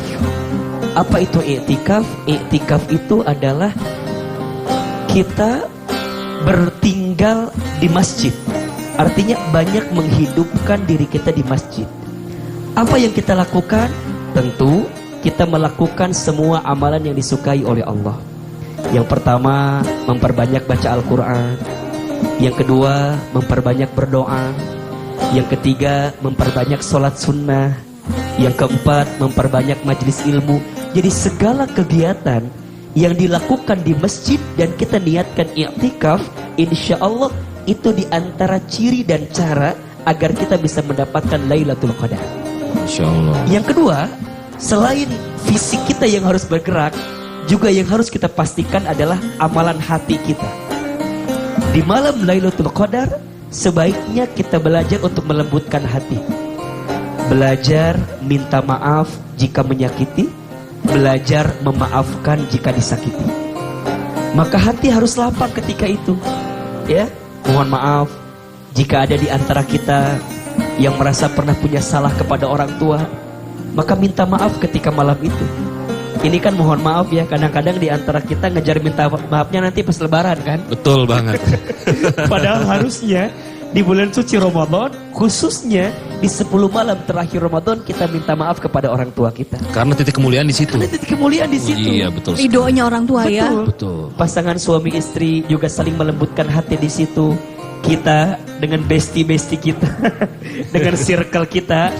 Apa itu i'tikaf? I'tikaf itu adalah kita bertinggal di masjid. Artinya banyak menghidupkan diri kita di masjid. Apa yang kita lakukan? Tentu kita melakukan semua amalan yang disukai oleh Allah. Yang pertama, memperbanyak baca Al-Quran. Yang kedua, memperbanyak berdoa. Yang ketiga, memperbanyak sholat sunnah. Yang keempat, memperbanyak majelis ilmu. Jadi segala kegiatan yang dilakukan di masjid dan kita niatkan i'tikaf, insya Allah itu diantara ciri dan cara agar kita bisa mendapatkan Lailatul Qadar. Insya Allah. Yang kedua, selain fisik kita yang harus bergerak, juga yang harus kita pastikan adalah amalan hati kita. Di malam Lailatul Qadar, sebaiknya kita belajar untuk melembutkan hati. Belajar minta maaf jika menyakiti, belajar memaafkan jika disakiti. Maka hati harus lapang ketika itu. Ya, mohon maaf jika ada di antara kita yang merasa pernah punya salah kepada orang tua, maka minta maaf ketika malam itu. Ini kan mohon maaf ya, kadang-kadang di antara kita ngejar minta maafnya nanti pas lebaran kan. Betul banget. Padahal harusnya di bulan suci Ramadan, khususnya di 10 malam terakhir Ramadan, kita minta maaf kepada orang tua kita. Karena titik kemuliaan di situ. Karena titik kemuliaan di situ. Iya, betul. Ridhonya orang tua ya. Betul. Pasangan suami istri juga saling melembutkan hati di situ. Kita dengan bestie-bestie kita, dengan circle kita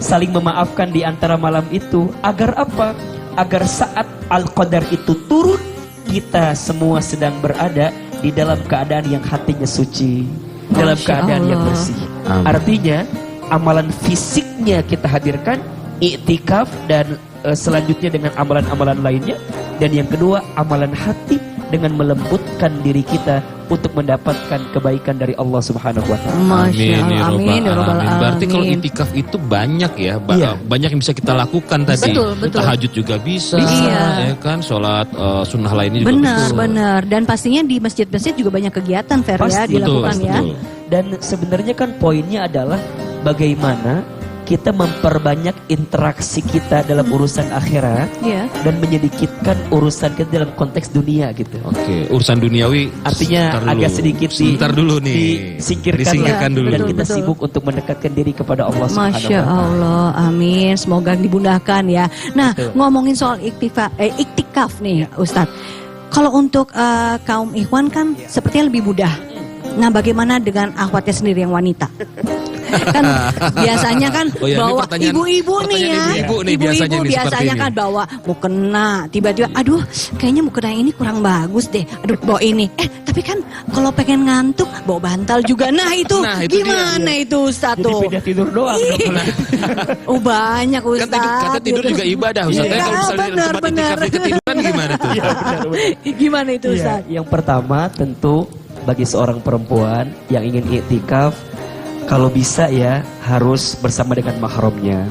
saling memaafkan di antara malam itu. Agar apa? Agar saat Al-Qadar itu turun, kita semua sedang berada di dalam keadaan yang hatinya suci, dalam keadaan yang bersih. Artinya amalan fisiknya kita hadirkan, i'tikaf, dan selanjutnya dengan amalan-amalan lainnya. Dan yang kedua, amalan hati dengan melembutkan diri kita untuk mendapatkan kebaikan dari Allah Subhanahu wa taala. Amin ya rabbal alamin. Berarti kalau itikaf itu banyak ya, banyak yang bisa kita lakukan tadi. Betul. Tahajud juga bisa, ya kan, sholat sunnah lainnya juga bisa. Benar. Dan pastinya di masjid-masjid juga banyak kegiatan ya dilakukan ya. Dan sebenarnya kan poinnya adalah bagaimana kita memperbanyak interaksi kita dalam urusan akhirat dan menyedikitkan urusan kita dalam konteks dunia gitu. Oke, urusan duniawi artinya agak sedikit disingkirkan dulu. Dan kita sibuk untuk mendekatkan diri kepada Allah Subhanahu wa taala. Masya Allah, amin. Semoga dimudahkan ya. Nah, ngomongin soal iktikaf nih Ustadz. Kalau untuk kaum ikhwan kan sepertinya lebih mudah. Nah, bagaimana dengan akhwatnya sendiri yang wanita? Kan biasanya kan bawa ibu-ibu nih ya, ibu-ibu biasanya kan bawa mukena, tiba-tiba aduh kayaknya mukena ini kurang bagus deh, aduh bawa ini, tapi kan kalau pengen ngantuk bawa bantal juga. Nah itu gimana itu Ustaz tuh? Jadi pindah tidur doang. Oh banyak Ustaz. Kata tidur juga ibadah Ustaz. Kalau misalnya tempat itikaf ketiduran gimana tuh? Gimana itu Ustaz? Yang pertama tentu bagi seorang perempuan yang ingin iktikaf, kalau bisa ya harus bersama dengan mahramnya.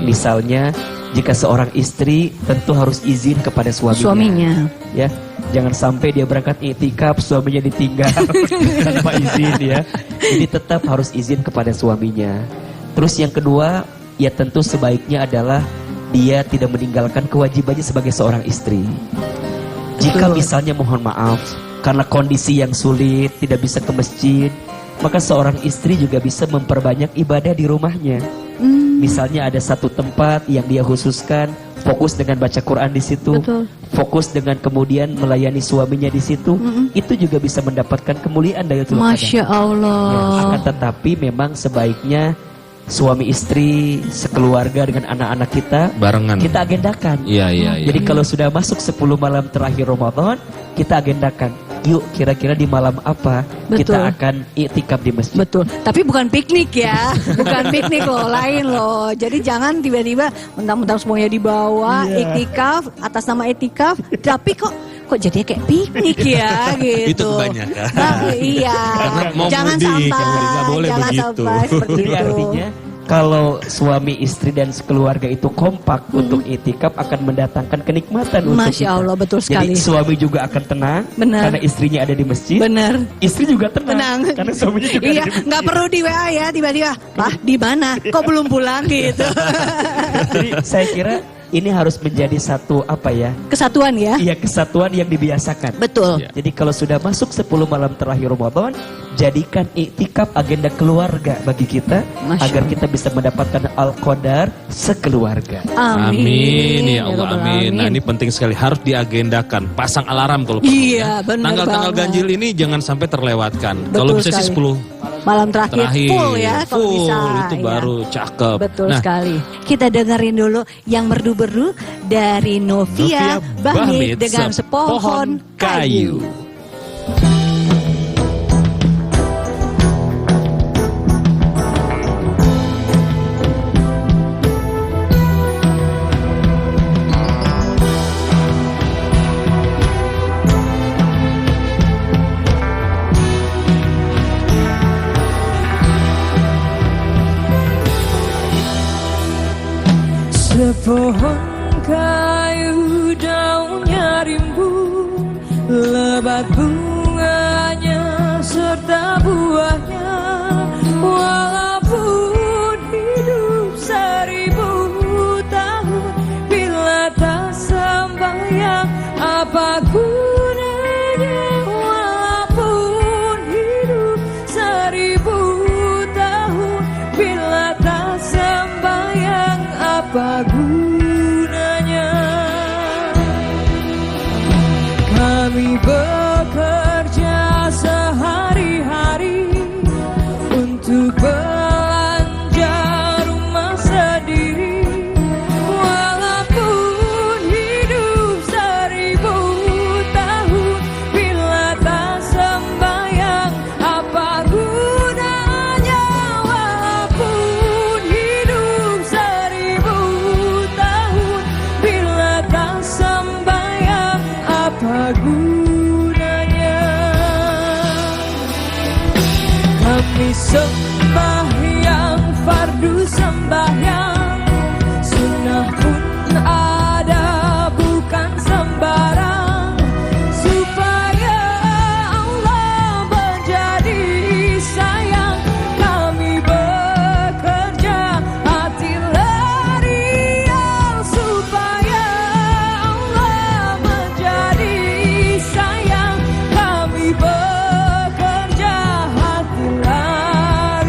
Misalnya jika seorang istri tentu harus izin kepada suaminya. Ya, jangan sampai dia berangkat iktikaf suaminya ditinggal tanpa izin ya. Jadi tetap harus izin kepada suaminya. Terus yang kedua, ya tentu sebaiknya adalah dia tidak meninggalkan kewajibannya sebagai seorang istri. Jika misalnya mohon maaf karena kondisi yang sulit tidak bisa ke masjid, maka seorang istri juga bisa memperbanyak ibadah di rumahnya. Misalnya ada satu tempat yang dia khususkan, fokus dengan baca Quran di situ, fokus dengan kemudian melayani suaminya di situ, itu juga bisa mendapatkan kemuliaan dari Lailatul Qadar. Masya Allah. Ya, akan tetapi memang sebaiknya suami istri sekeluarga dengan anak-anak kita barengan, kita agendakan. Iya. Jadi kalau sudah masuk 10 malam terakhir Ramadan, kita agendakan. Yuk kira-kira di malam apa kita akan iktikaf di masjid. Betul. Tapi bukan piknik ya, bukan piknik loh, lain loh. Jadi jangan tiba-tiba mentang-mentang semuanya dibawa iktikaf atas nama iktikaf, tapi kok kok jadinya kayak piknik ya gitu. Itu kebanyakan. Nah, iya. Karena mau Jangan mudik, sampai, nggak boleh jangan begitu. sampai seperti Jadi itu. artinya kalau suami istri dan sekeluarga itu kompak untuk itikaf akan mendatangkan kenikmatan untuk Masya kita. Allah, betul sekali. Jadi suami juga akan tenang Benar. karena istrinya ada di masjid. Benar. Istri juga tenang, karena suaminya juga Iya, ada di masjid. nggak perlu di WA ya tiba-tiba. Lah di mana? Kok belum pulang gitu? Jadi saya kira ini harus menjadi satu apa ya? Kesatuan ya? Iya, kesatuan yang dibiasakan. Betul. Jadi kalau sudah masuk 10 malam terakhir Ramadan, jadikan iktikaf agenda keluarga bagi kita agar kita bisa mendapatkan al-qadar sekeluarga. Amin ya Allah, amin. Nah, ini penting sekali, harus diagendakan. Pasang alarm kalau perlu. Iya, benar Tanggal-tanggal banget. ganjil ini jangan sampai terlewatkan. Betul Kalau bisa sih sekali. 10 Malam terakhir full ya kalau full, bisa. itu ya. baru cakep. Betul Nah, sekali. Kita dengerin dulu yang merdu-merdu dari Novia Bahmid dengan Sepohon Kayu. Sepohon kayu daunnya rimbun, lebat bunganya serta buahnya. Walaupun hidup 1000 tahun, bila tak sembahyang apa gunanya? Walaupun hidup 1000 tahun, bila tak sembahyang apa gunanya? Kami bekerja sehari-hari untuk belanja rumah sendiri. Walaupun hidup 1000 tahun, bila tak sembahyang apa gunanya? Walaupun hidup 1000 tahun, bila tak sembahyang apa gunanya? Kami sembahyang fardu sembahyang, sunnah pun ada bukan sembarang, supaya Allah menjadi sayang. Kami bekerja hati larian, supaya Allah menjadi sayang. Kami bekerja hati larian.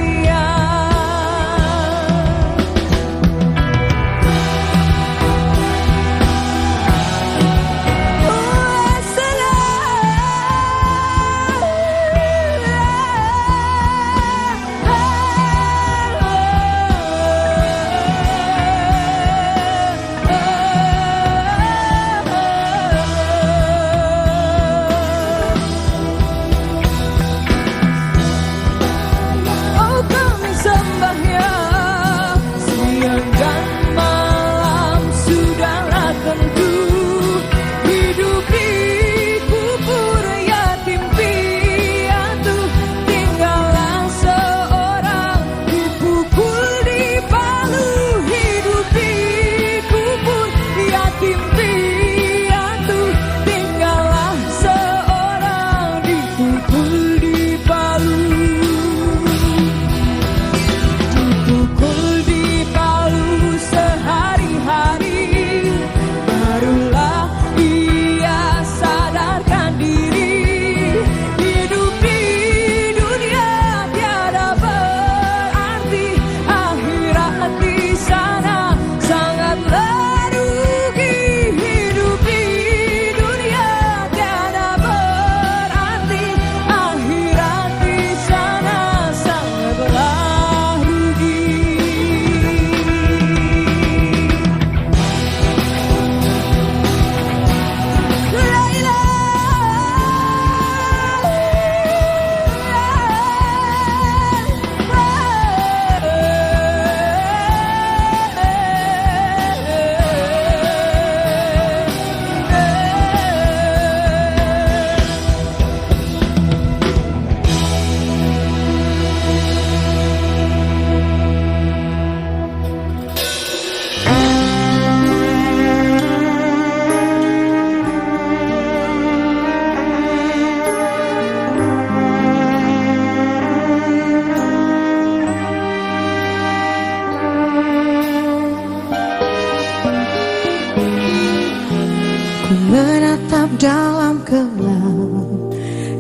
menatap dalam gelap,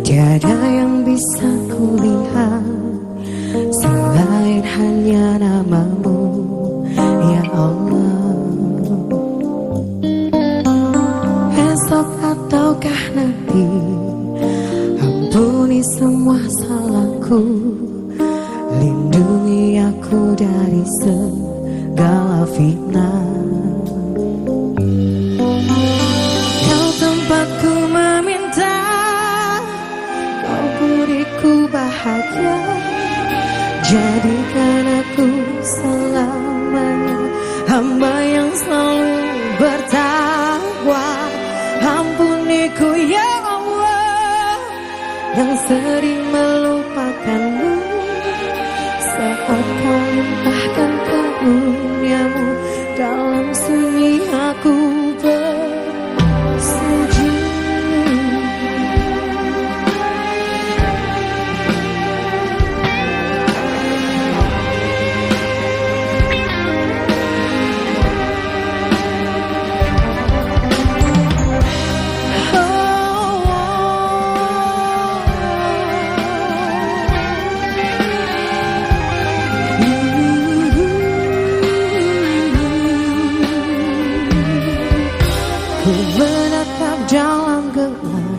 tiada yang bisa kulihat selain hanya namamu, ya Allah. Esok ataukah nanti, ampuni semua salahku, lindungi aku dari segala fitnah. Kau tempatku meminta, kau beriku bahagia, jadikan aku selamanya hamba yang selalu bertakwa. Ampuniku ya Allah, yang sering melupakanmu, saat kau limpahkan karunia-Mu, dalam sunyi aku bersujud. Ku menatap dalam gelap,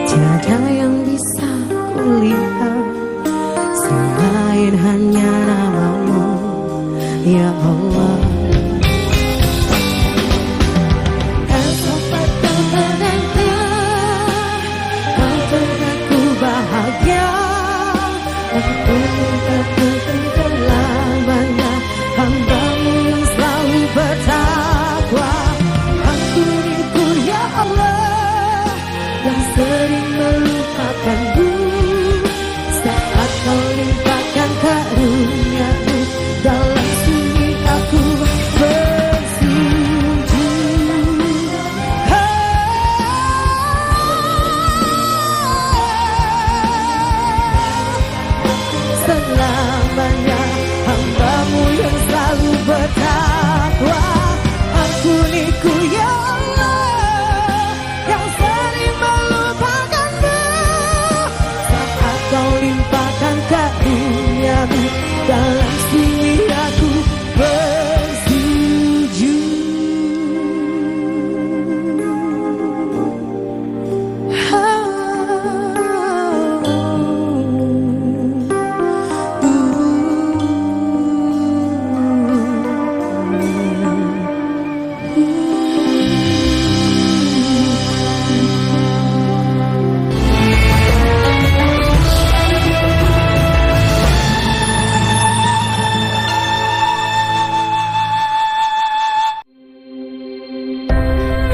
tiada yang bisa kulihat selain hanya namamu, ya Allah. Esok atau nanti, kau tempatku bahagia, aku mintaku selamanya hamba-Mu yang selalu bertakwa. Ampuniku ya Allah, yang sering melupakanmu, saat kau limpahkan karunia-Mu, dalam sunyi aku bersujud. Selamanya hamba-Mu yang selalu bertakwa. Ampuniku ya Allah, yang sering melupakanmu, saat kau limpahkan karunia-Mu, dalam sunyi aku bersujud.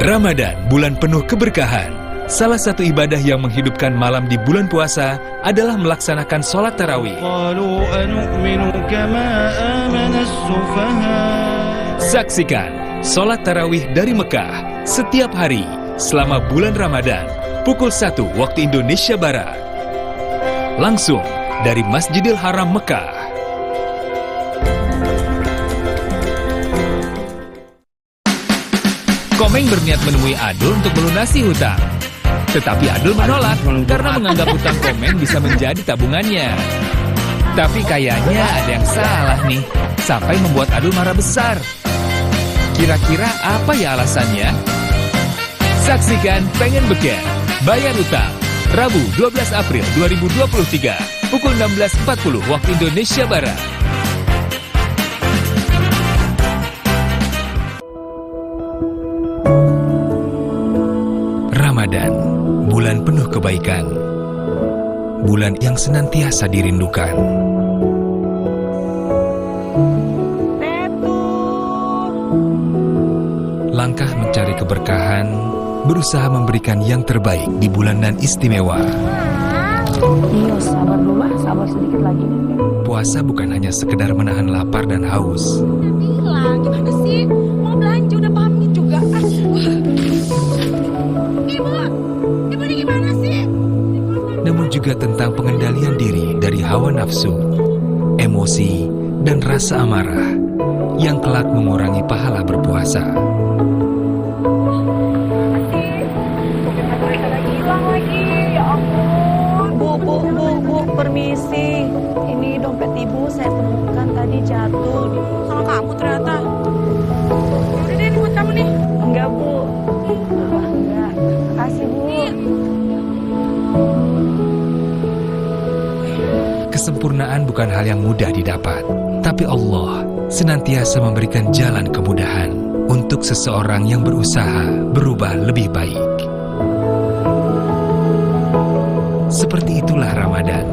Ramadan, bulan penuh keberkahan. Salah satu ibadah yang menghidupkan malam di bulan puasa adalah melaksanakan sholat tarawih. Saksikan sholat tarawih dari Mekah setiap hari selama bulan Ramadan pukul 1 waktu Indonesia Barat. Langsung dari Masjidil Haram Mekah. Komeng berniat menemui Adul untuk melunasi hutang. Tetapi Adul menolak karena menganggap hutang Komeng bisa menjadi tabungannya. Tapi kayaknya ada yang salah nih, sampai membuat Adul marah besar. Kira-kira apa ya alasannya? Saksikan Pengen Beken, Bayar Utang, Rabu 12 April 2023, pukul 16.40 waktu Indonesia Barat. Ramadan, bulan penuh kebaikan, bulan yang senantiasa dirindukan. Langkah mencari keberkahan, berusaha memberikan yang terbaik di bulan nan istimewa. Iya, sabar dulu lah, sabar sedikit lagi. Puasa bukan hanya sekedar menahan lapar dan haus. Bilang, gimana sih? Mau belanja udah pamit juga. Ibu ini gimana sih? Namun juga tentang pengendalian diri dari hawa nafsu, emosi, dan rasa amarah yang kelak mengurangi pahala berpuasa. bukan hal yang mudah didapat. Tapi Allah senantiasa memberikan jalan kemudahan untuk seseorang yang berusaha berubah lebih baik. Seperti itulah Ramadan,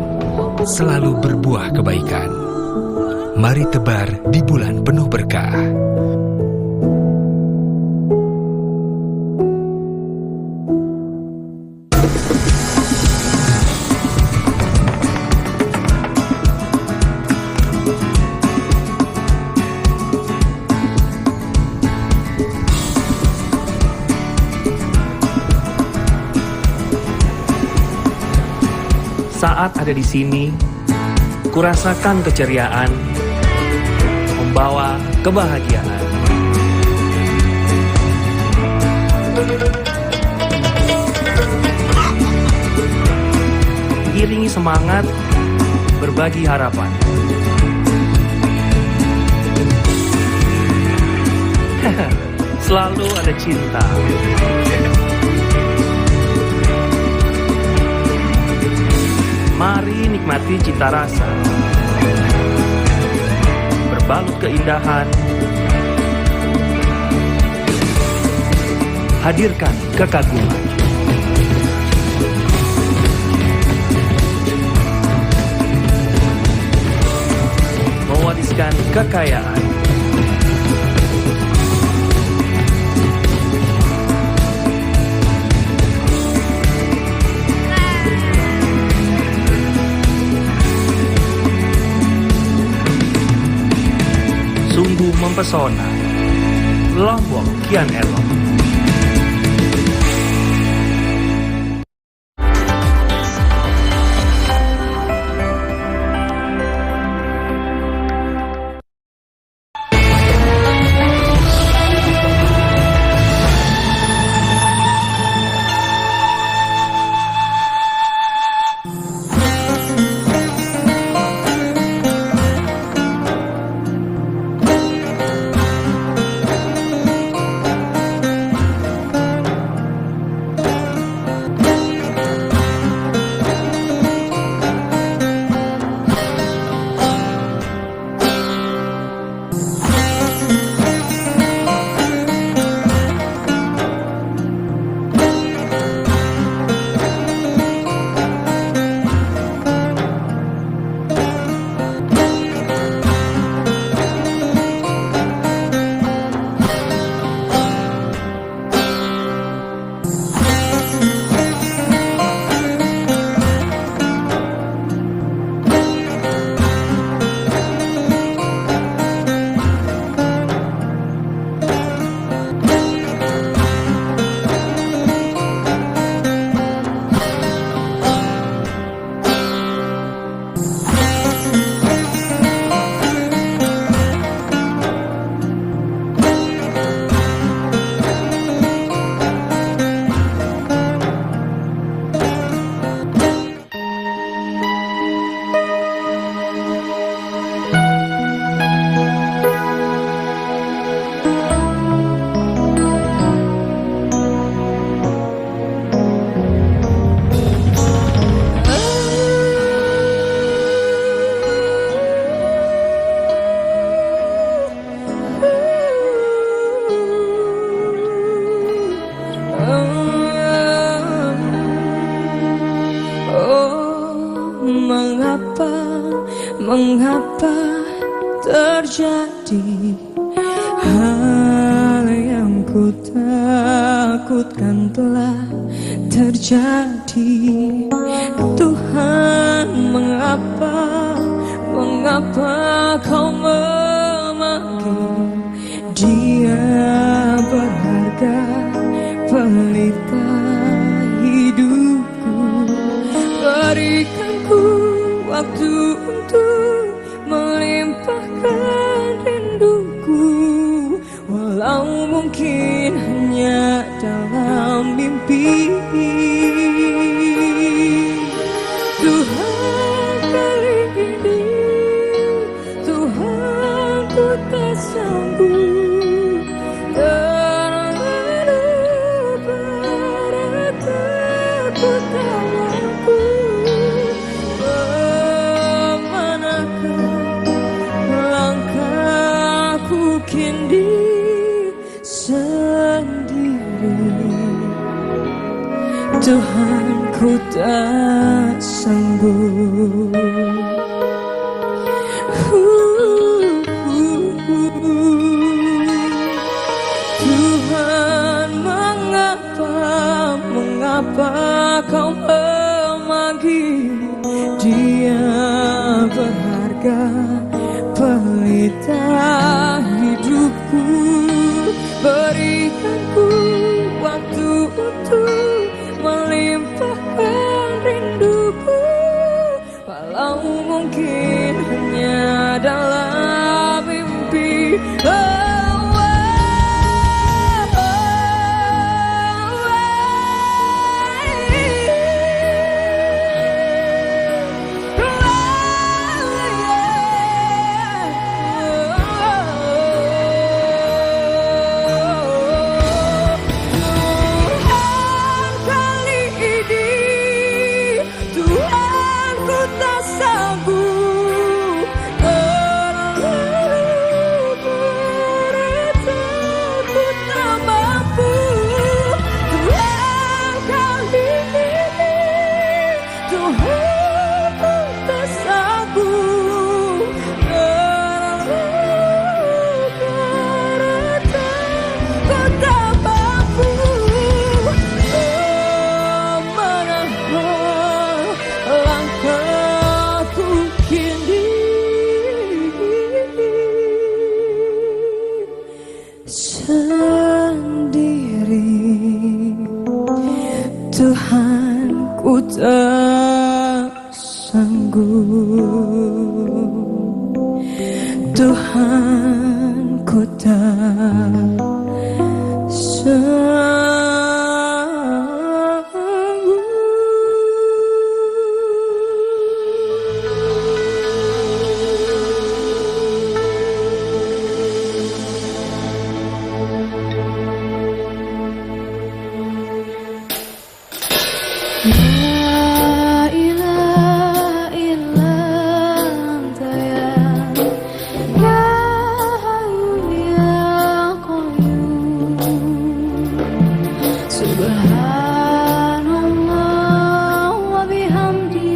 selalu berbuah kebaikan. Mari tebar di bulan penuh berkah. Saat ada di sini, kurasakan keceriaan, membawa kebahagiaan. Iringi semangat, berbagi harapan. Selalu ada cinta. Mari nikmati cita rasa, berbalut keindahan, hadirkan kekaguman. Mewariskan kekayaan. Sungguh mempesona, Lombok kian elok. Mengapa terjadi hal yang ku takutkan telah terjadi. Tuhan, mengapa kau memanggil dia berharga pelita hidupku? Berikanku waktu untuk melimpahkan rinduku, walau mungkin hanya dalam mimpi. Tuhan, kali ini Tuhan, ku tak sanggup terlalu berat, aku tak mampu memanahkan kini sendiri. Tuhan, ku tak sanggup. Tuhan, mengapa kau memanggil dia berharga, pelita hidupku, berikan ku waktu untuk melimpahkan rinduku, walau mungkin hanya dalam mimpi. Tuhan, ku tak sanggup. Tuhan, ku tak sanggup. La ilaha illa anta ya hayyu ya qayyum. Subhanallah wa bihamdi,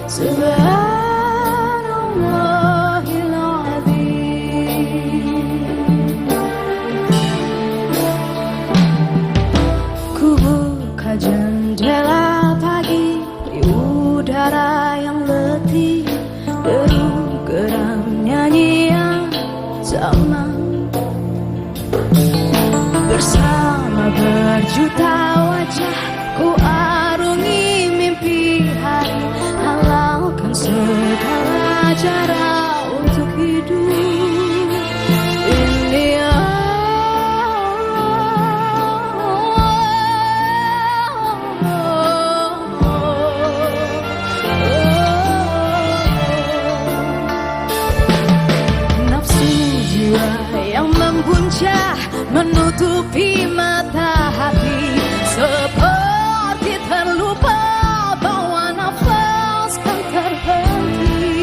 subhanallahil azim. Ku buka jendela pagi di udara yang letih, deru geram nyanyian zaman. Bersama berjuta wajah ku arungi mimpi hari, halalkan segala cara untuk hidup ini. Yang membuncah menutupi mata hati, seperti terlupa bahwa nafas kan terhenti.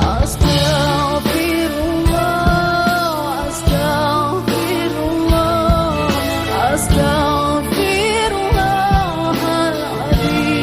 Astagfirullah, astagfirullah, astagfirullahaladzim.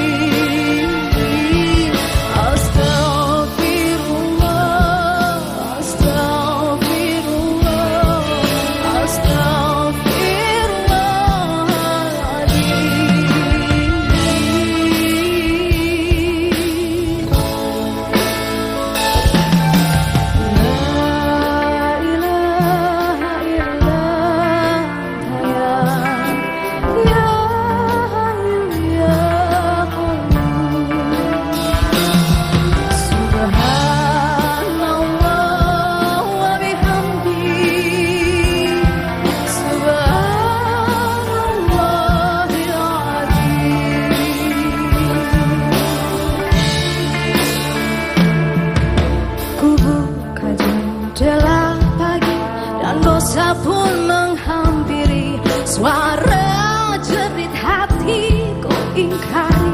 dosa pun menghampiri, suara jerit hati ku ingkari.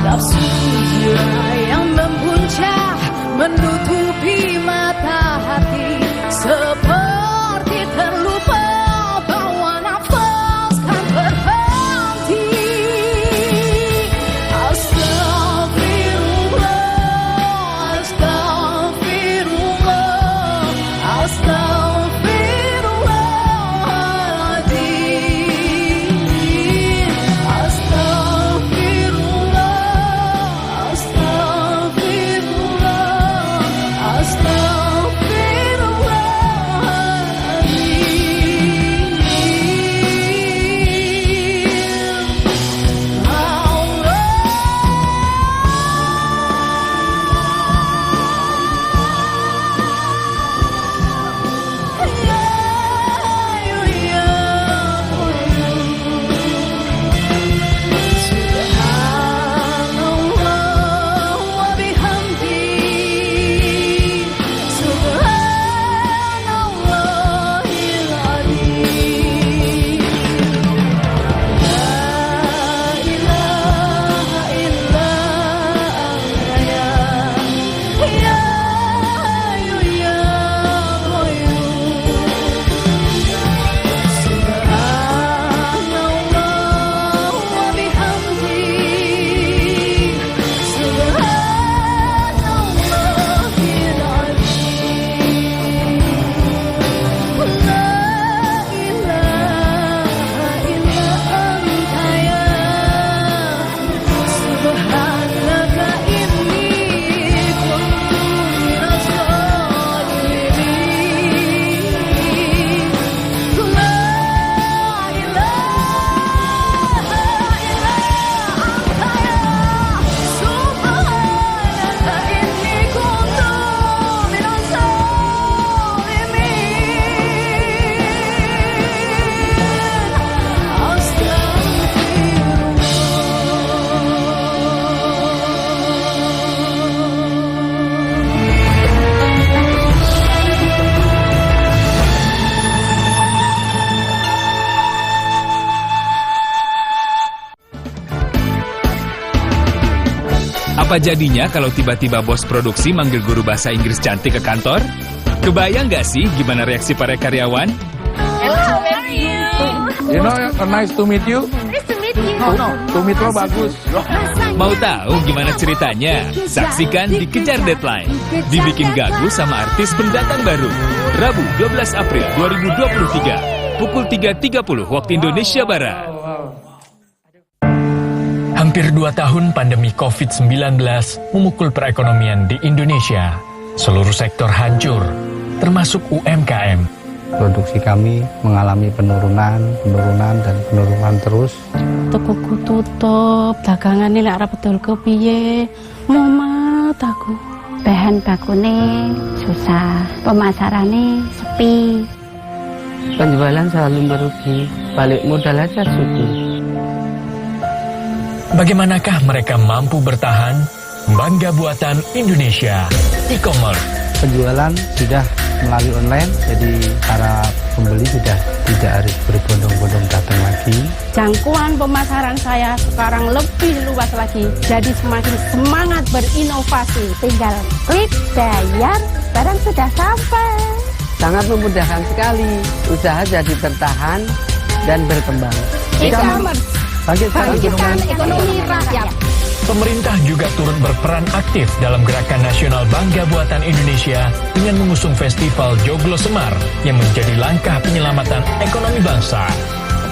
Nafsu jiwa yang membuncah Apa jadinya kalau tiba-tiba bos produksi manggil guru bahasa Inggris cantik ke kantor? Kebayang nggak sih gimana reaksi para karyawan? Hello, how are you? You know, nice to meet you. Nice to meet you. To meet lo bagus. Mau tahu gimana ceritanya? Saksikan di Kejar Deadline. Dibikin gagu sama artis pendatang baru. Rabu 12 April 2023. Pukul 3.30 waktu Indonesia Barat. Hampir 2 tahun pandemi COVID-19 memukul perekonomian di Indonesia. Seluruh sektor hancur, termasuk UMKM. Produksi kami mengalami penurunan terus. Tokoku tutup, dagangan ini lak betul ke piye, mumet aku. Bahan bakune susah, pemasarannya sepi. Penjualan selalu merugi, balik modal aja suki. Bagaimanakah mereka mampu bertahan? Bangga Buatan Indonesia, e-commerce. Penjualan sudah melalui online, jadi para pembeli sudah tidak harus berbondong-bondong datang lagi. Jangkauan pemasaran saya sekarang lebih luas lagi, jadi semakin semangat berinovasi. Tinggal klik bayar, barang sudah sampai. Sangat memudahkan sekali, usaha jadi bertahan dan berkembang. E-commerce, bangkitkan ekonomi rakyat. Pemerintah juga turut berperan aktif dalam gerakan nasional Bangga Buatan Indonesia dengan mengusung Festival Joglo Semar yang menjadi langkah penyelamatan ekonomi bangsa.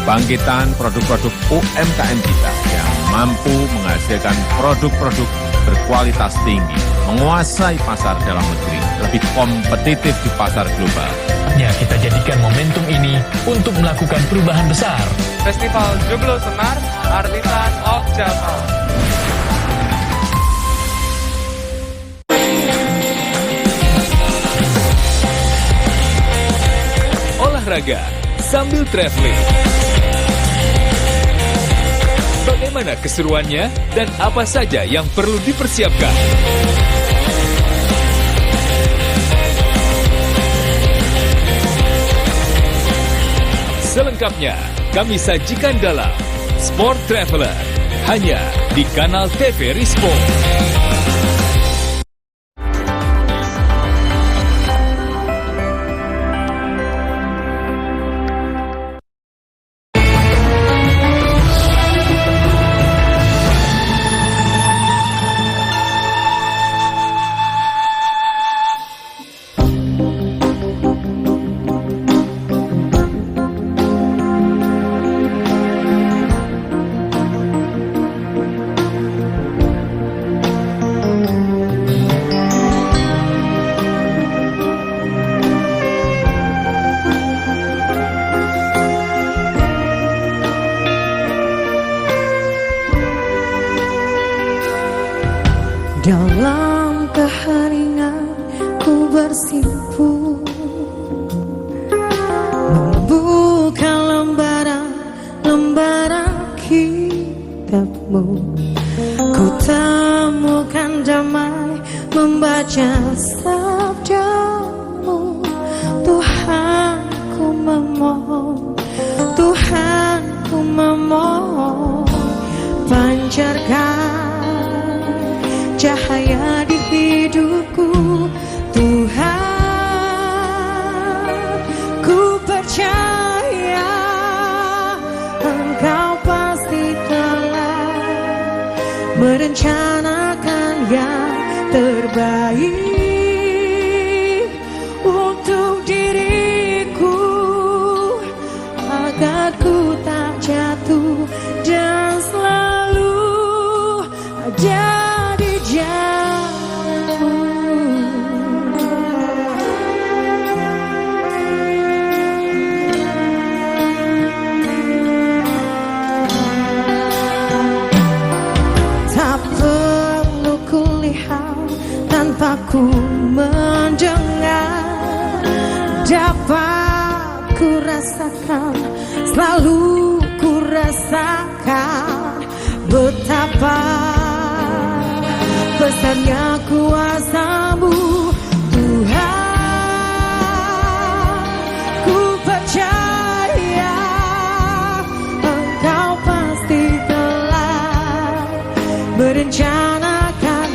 Kebangkitan produk-produk UMKM kita yang mampu menghasilkan produk-produk berkualitas tinggi, menguasai pasar dalam negeri, lebih kompetitif di pasar global. Ya, kita jadikan momentum ini untuk melakukan perubahan besar. Festival Joglo Semar, Artisan of Java. Olahraga sambil traveling. Bagaimana keseruannya dan apa saja yang perlu dipersiapkan? Selengkapnya kami sajikan dalam Sport Traveler hanya di kanal TV Rispo. Dalam keheningan ku bersimpu, membuka lembaran kitabmu. Ku temukan damai membaca sabdamu. Tuhan ku memohon, Tuhan ku memohon, pancarkan cahaya di hidupku, Tuhan. Ku percaya Engkau pasti telah merencanakan yang terbaik untuk diriku, agar ku tak jatuh dan selalu ada di jalanmu. Tak perlu kulihat tanpa ku mendengar, dapat ku rasakan, selalu ku rasakan betapa besarnya kuasa-Mu, Tuhan. Ku percaya Engkau pasti telah merencanakan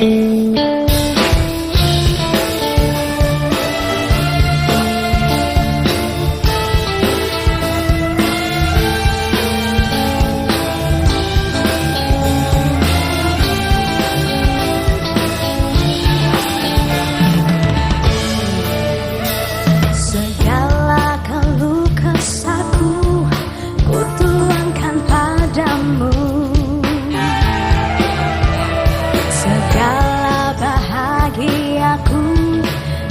Segala keluh kesahku ku tuangkan padamu. Segala bahagiaku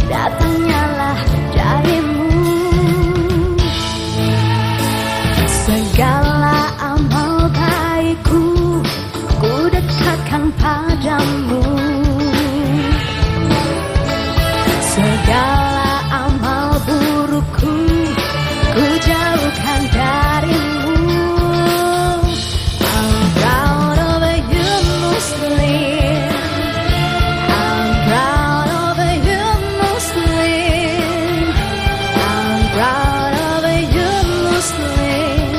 datangnya darimu. Segala amal baikku ku dekatkan padamu. Segala amal burukku ku jauhkan darimu. I'm proud of you, Muslim. I'm proud of you, Muslim. I'm proud of you, Muslim.